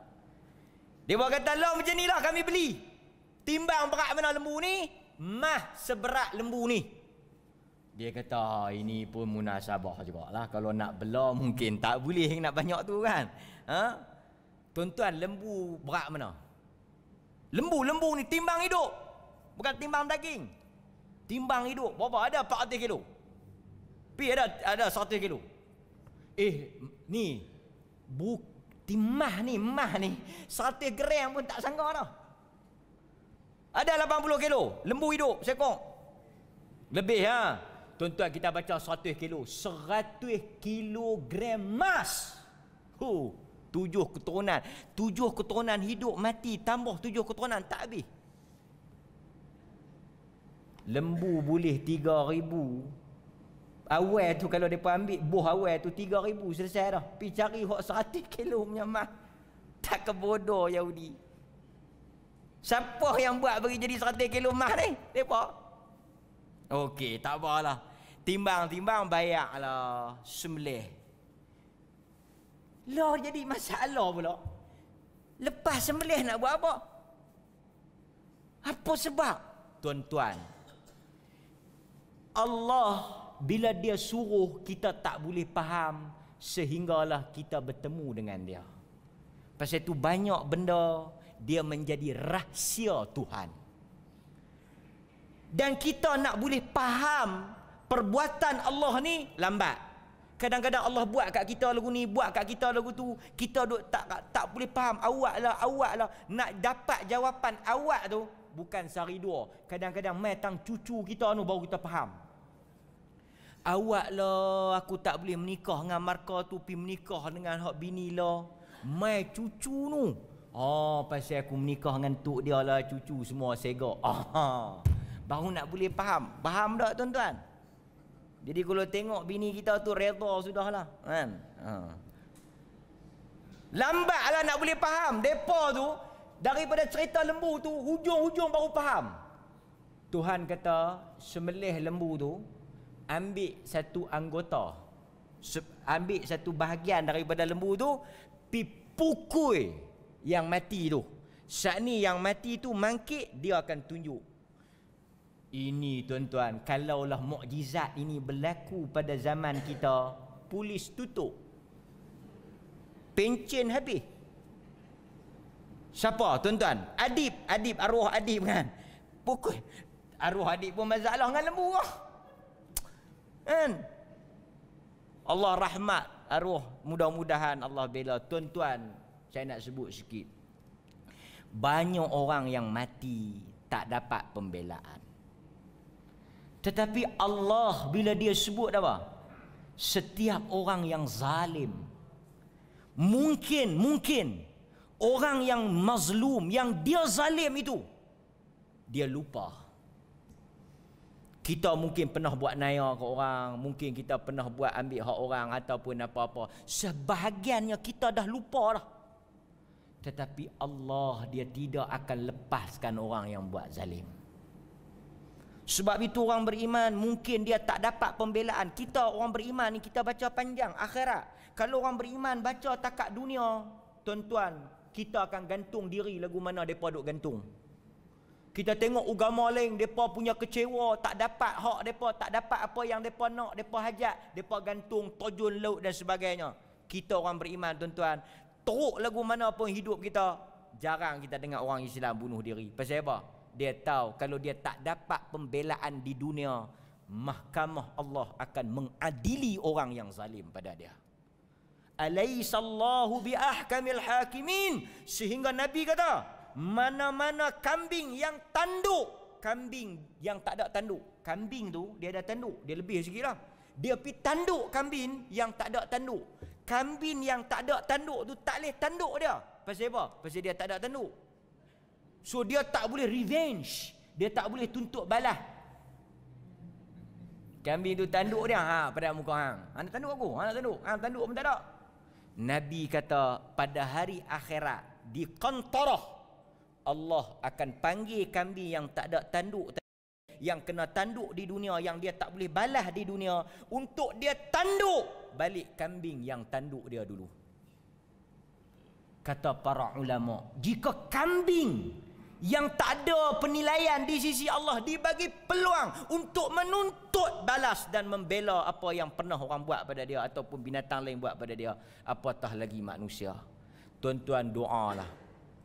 dia buat kata lah macam ni lah kami beli. Timbang berat mana lembu ni, emas seberat lembu ni. Dia kata ini pun munasabah jugalah. Kalau nak bela mungkin tak boleh nak banyak tu kan. Ha? Tuan-tuan, lembu berat mana? Lembu ni timbang hidup. Bukan timbang daging. Timbang hidup. Berapa? Ada 400 kilo. Pi ada 100 kilo. Ni timah ni, emas ni 100 gram pun tak sangka dah. Ada 80 kilo lembu hidup sekong. Lebih ha. Tuan-tuan, kita baca 100 kilo. 100 kilogram emas. 7 keturunan. 7 keturunan hidup mati tambah 7 keturunan tak habis. Lembu boleh 3,000. Awal tu kalau mereka ambil buah awal tu 3,000 selesai dah. Pergi cari hok 100 kilo punya emas. Tak kebodoh Yahudi. Siapa yang buat bagi jadi 100 kilo emas ni? Mereka. Okey, tak apalah. Timbang-timbang bayarlah sembelih. Lah jadi masalah pula. Lepas sembelih nak buat apa? Apa sebab? Tuan-tuan, Allah bila dia suruh kita tak boleh faham sehinggalah kita bertemu dengan dia. Pasal itu banyak benda dia menjadi rahsia Tuhan. Dan kita nak boleh faham perbuatan Allah ni lambat. Kadang-kadang Allah buat kat kita lagu ni, buat kat kita lagu tu, kita duk tak boleh faham. Awak lah nak dapat jawapan awak tu bukan sehari dua. Kadang-kadang mai tang cucu kita tu baru kita faham. Awak lah aku tak boleh menikah dengan marka tu, pi menikah dengan hak bini lah. Mai cucu tu. Pasal aku menikah dengan tok dia lah, cucu semua segak. Baru nak boleh faham. Faham tak tuan-tuan? Jadi kalau tengok bini kita tu redha sudahlah, kan? Lambatlah nak boleh faham. Depa tu daripada cerita lembu tu hujung-hujung baru faham. Tuhan kata sembelih lembu tu, ambil satu anggota, ambil satu bahagian daripada lembu tu, pi pukul yang mati tu. Saat ni yang mati tu mangkit, dia akan tunjuk. Ini tuan-tuan, kalaulah mukjizat ini berlaku pada zaman kita, polis tutup, pencen habis. Siapa tuan-tuan? Adib, arwah Adib kan? Pukul. Arwah Adib pun masalah dengan lembu lah. Kan? Allah rahmat arwah, mudah-mudahan Allah bela. Tuan-tuan, saya nak sebut sikit. Banyak orang yang mati tak dapat pembelaan. Tetapi Allah bila dia sebut apa? Setiap orang yang zalim, mungkin orang yang mazlum, yang dia zalim itu, dia lupa. Kita mungkin pernah buat naya ke orang, mungkin kita pernah buat ambil hak orang ataupun apa-apa. Sebahagiannya kita dah lupa dah. Tetapi Allah dia tidak akan lepaskan orang yang buat zalim. Sebab itu orang beriman mungkin dia tak dapat pembelaan. Kita orang beriman ni kita baca panjang akhirat. Kalau orang beriman baca takat dunia, tuan-tuan, kita akan gantung diri lagu mana mereka duk gantung. Kita tengok agama lain, mereka punya kecewa, tak dapat hak mereka, tak dapat apa yang mereka nak, mereka hajat, mereka gantung, terjun laut dan sebagainya. Kita orang beriman tuan-tuan, teruk lagu mana pun hidup kita, jarang kita dengar orang Islam bunuh diri. Pasal apa? Dia tahu kalau dia tak dapat pembelaan di dunia, mahkamah Allah akan mengadili orang yang zalim pada dia. Alaisallahu biahkamil hakimin. Sehingga Nabi kata, mana-mana kambing yang tanduk, kambing yang tak ada tanduk, kambing tu dia ada tanduk, dia lebih sikit lah. Dia pergi tanduk kambing yang tak ada tanduk. Kambing yang tak ada tanduk tu tak boleh tanduk dia. Pasal apa? Pasal dia tak ada tanduk. So dia tak boleh revenge, dia tak boleh tuntut balas. Kambing tu tanduk dia, pada muka hang. Hang nak tanduk aku, hang nak tanduk. Hang tanduk pun tak ada. Nabi kata pada hari akhirat di qantarah Allah akan panggil kambing yang tak ada tanduk, yang kena tanduk di dunia, yang dia tak boleh balas di dunia, untuk dia tanduk balik kambing yang tanduk dia dulu. Kata para ulama, jika kambing yang tak ada penilaian di sisi Allah dibagi peluang untuk menuntut balas dan membela apa yang pernah orang buat pada dia ataupun binatang lain buat pada dia, apatah lagi manusia. Tuan-tuan, doalah.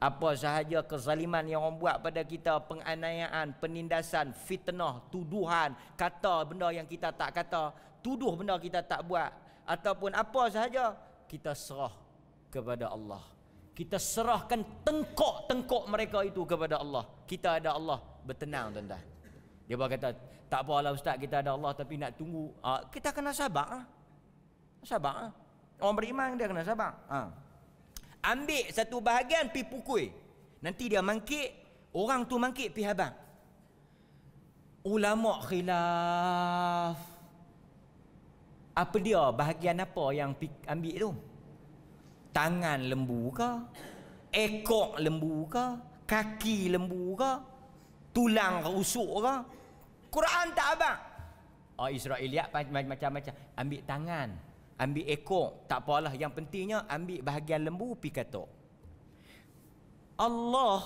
Apa sahaja kezaliman yang orang buat pada kita, penganiayaan, penindasan, fitnah, tuduhan, kata benda yang kita tak kata, tuduh benda kita tak buat, ataupun apa sahaja, kita serah kepada Allah. Kita serahkan tengkok-tengkok mereka itu kepada Allah. Kita ada Allah, bertenang tuan-tuan. Dia berkata, tak apalah ustaz, kita ada Allah tapi nak tunggu. Kita kena sabar. Sabar. Orang beriman dia kena sabar. Ambil satu bahagian pi pukul. Nanti dia mangkit, orang tu mangkit pi habang. Ulama khilaf. Apa dia bahagian apa yang pi ambil tu? Tangan lembu ke? Ekor lembu ke? Kaki lembu ke? Tulang rusuk ke? Quran tak abang. Israeliat macam-macam. Ambil tangan, ambil ekor, tak apalah, yang pentingnya ambil bahagian lembu pi katok. Allah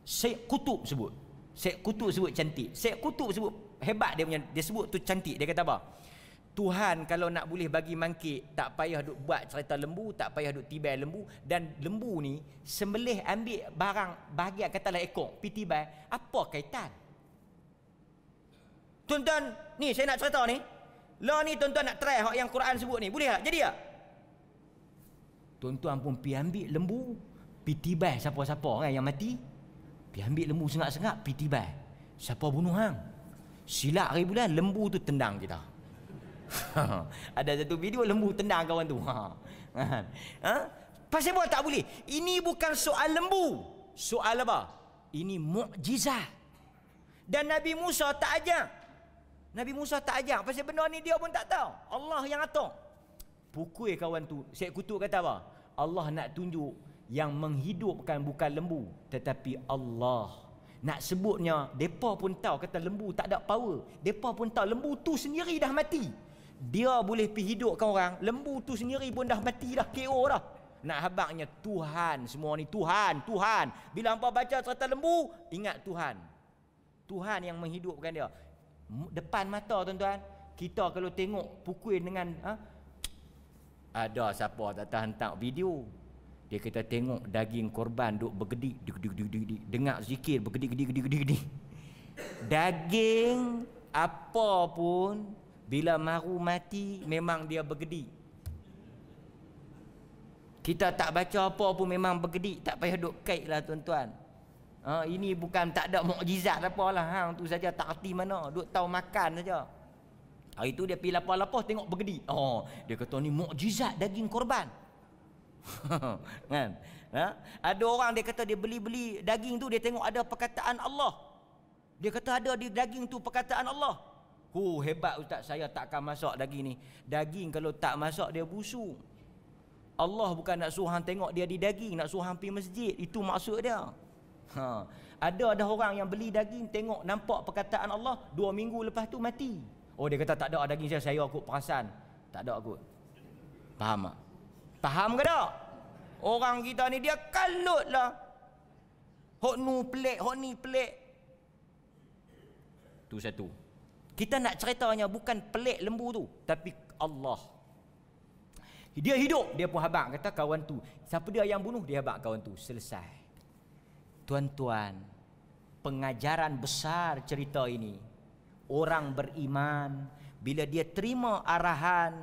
Syekh Qutub sebut. Syekh Qutub sebut cantik. Syekh Qutub sebut hebat, dia sebut tu cantik. Dia kata apa? Tuhan kalau nak boleh bagi mangkit, tak payah duk buat cerita lembu, tak payah duk tibai lembu. Dan lembu ni sembelih ambil barang bahagian, katalah ekor, pi tibai, apa kaitan? Tuan-tuan, ni saya nak cerita ni. Lah ni tuan-tuan nak try hak yang Quran sebut ni, boleh tak? Jadi tak? Tuan-tuan pun pi ambil lembu, pi tibai siapa-siapa kan yang mati. Pi ambil lembu sengak-sengak, pi tibai. Siapa bunuh hang? Silap hari bulan, lembu tu tendang kita. Ada satu video lembu tendang kawan tu. Pasal apa tak boleh? Ini bukan soal lembu. Soal apa? Ini mukjizat. Dan Nabi Musa tak ajak. Nabi Musa tak ajak. Pasal benda ni dia pun tak tahu. Allah yang atur. Pukul kawan tu. Syekh Qutub kata apa? Allah nak tunjuk yang menghidupkan bukan lembu, tetapi Allah. Nak sebutnya, mereka pun tahu kata lembu tak ada power. Mereka pun tahu lembu tu sendiri dah mati. Dia boleh pergi hidupkan orang, lembu tu sendiri pun dah mati dah, KO dah. Nak habaknya Tuhan semua ni, Tuhan. Bila hangpa baca cerita lembu, ingat Tuhan. Tuhan yang menghidupkan dia. Depan mata tuan-tuan, kita kalau tengok pukul dengan ada siapa tak hantar video. Dia kata tengok daging korban duk bergedik, dengar zikir bergedik. Daging apa pun bila maru mati memang dia bergedik. Kita tak baca apa pun memang bergedik, tak payah duk kait lah tuan-tuan. Ini bukan tak ada mukjizat apalah, hang tu saja tak erti mana, duk tahu makan saja. Hari tu dia pergi lapar-lapar tengok bergedik. Dia kata ni mukjizat daging korban. Kan? Ada orang dia kata dia beli daging tu, dia tengok ada perkataan Allah. Dia kata ada di daging tu perkataan Allah. Hebat ustaz, saya takkan masak daging ni. Daging kalau tak masak dia busuk. Allah bukan nak suruh hang tengok dia di daging, nak suruh hang pergi masjid. Itu maksud dia. Ada orang yang beli daging, tengok nampak perkataan Allah, 2 minggu lepas tu mati. Dia kata tak ada daging saya kot perasan. Tak ada kot. Faham tak? Faham ke tak? Orang kita ni dia kalut lah. Hok nu pelik, hok ni pelik. Tu satu. Kita nak ceritanya bukan pelik lembu tu, tapi Allah. Dia hidup, dia pun habaq. Kata kawan tu, siapa dia yang bunuh? Dia habaq kawan tu. Selesai. Tuan-tuan, pengajaran besar cerita ini. Orang beriman, bila dia terima arahan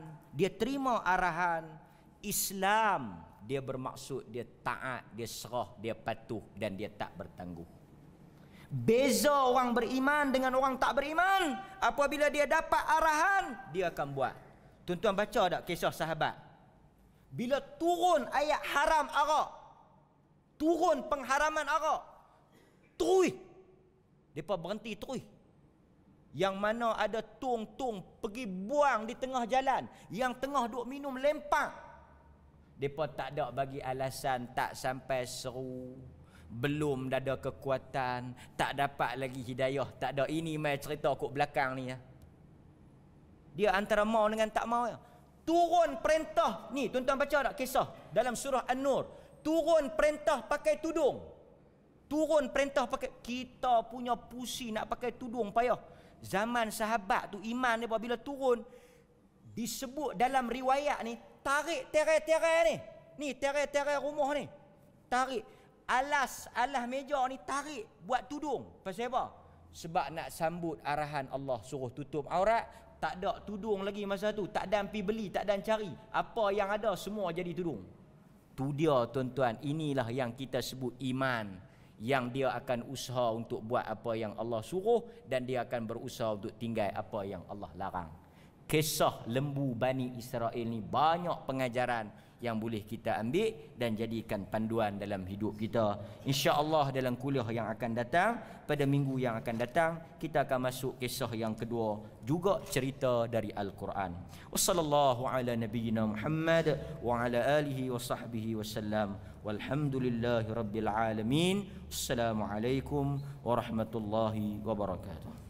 Islam, dia bermaksud dia taat, dia serah, dia patuh dan dia tak bertangguh. Beza orang beriman dengan orang tak beriman. Apabila dia dapat arahan, dia akan buat. Tuan-tuan baca tak kisah sahabat? Bila turun ayat haram arak, turun pengharaman arak, terus mereka berhenti terus. Yang mana ada tung-tung pergi buang di tengah jalan, yang tengah duk minum lempang. Mereka tak ada bagi alasan, tak sampai seru, belum ada kekuatan, tak dapat lagi hidayah, tak ada. Ini mai cerita kok belakang ni ya. Dia antara mau dengan tak mau ya. Turun perintah ni, tuan-tuan baca tak kisah dalam surah An-Nur? Turun perintah pakai tudung. Turun perintah pakai, kita punya pusing nak pakai tudung payah. Zaman sahabat tu iman dia bila turun, disebut dalam riwayat ni, tarik terai-terai ni. Ni terai-terai rumah ni. Tarik alas meja ni, tarik buat tudung. Pasal apa? Sebab nak sambut arahan Allah suruh tutup aurat. Tak ada tudung lagi masa tu, tak ada pergi beli, tak ada cari. Apa yang ada semua jadi tudung. Tu dia tuan-tuan, inilah yang kita sebut iman, yang dia akan usaha untuk buat apa yang Allah suruh, dan dia akan berusaha untuk tinggal apa yang Allah larang. Kisah lembu Bani Israel ni banyak pengajaran yang boleh kita ambil dan jadikan panduan dalam hidup kita. InsyaAllah dalam kuliah yang akan datang, pada minggu yang akan datang, kita akan masuk kisah yang kedua, juga cerita dari Al-Quran. Wassallallahu ala nabiyyina Muhammad wa ala alihi wa sahbihi wasallam. Walhamdulillahi rabbil alamin. Assalamualaikum warahmatullahi wabarakatuh.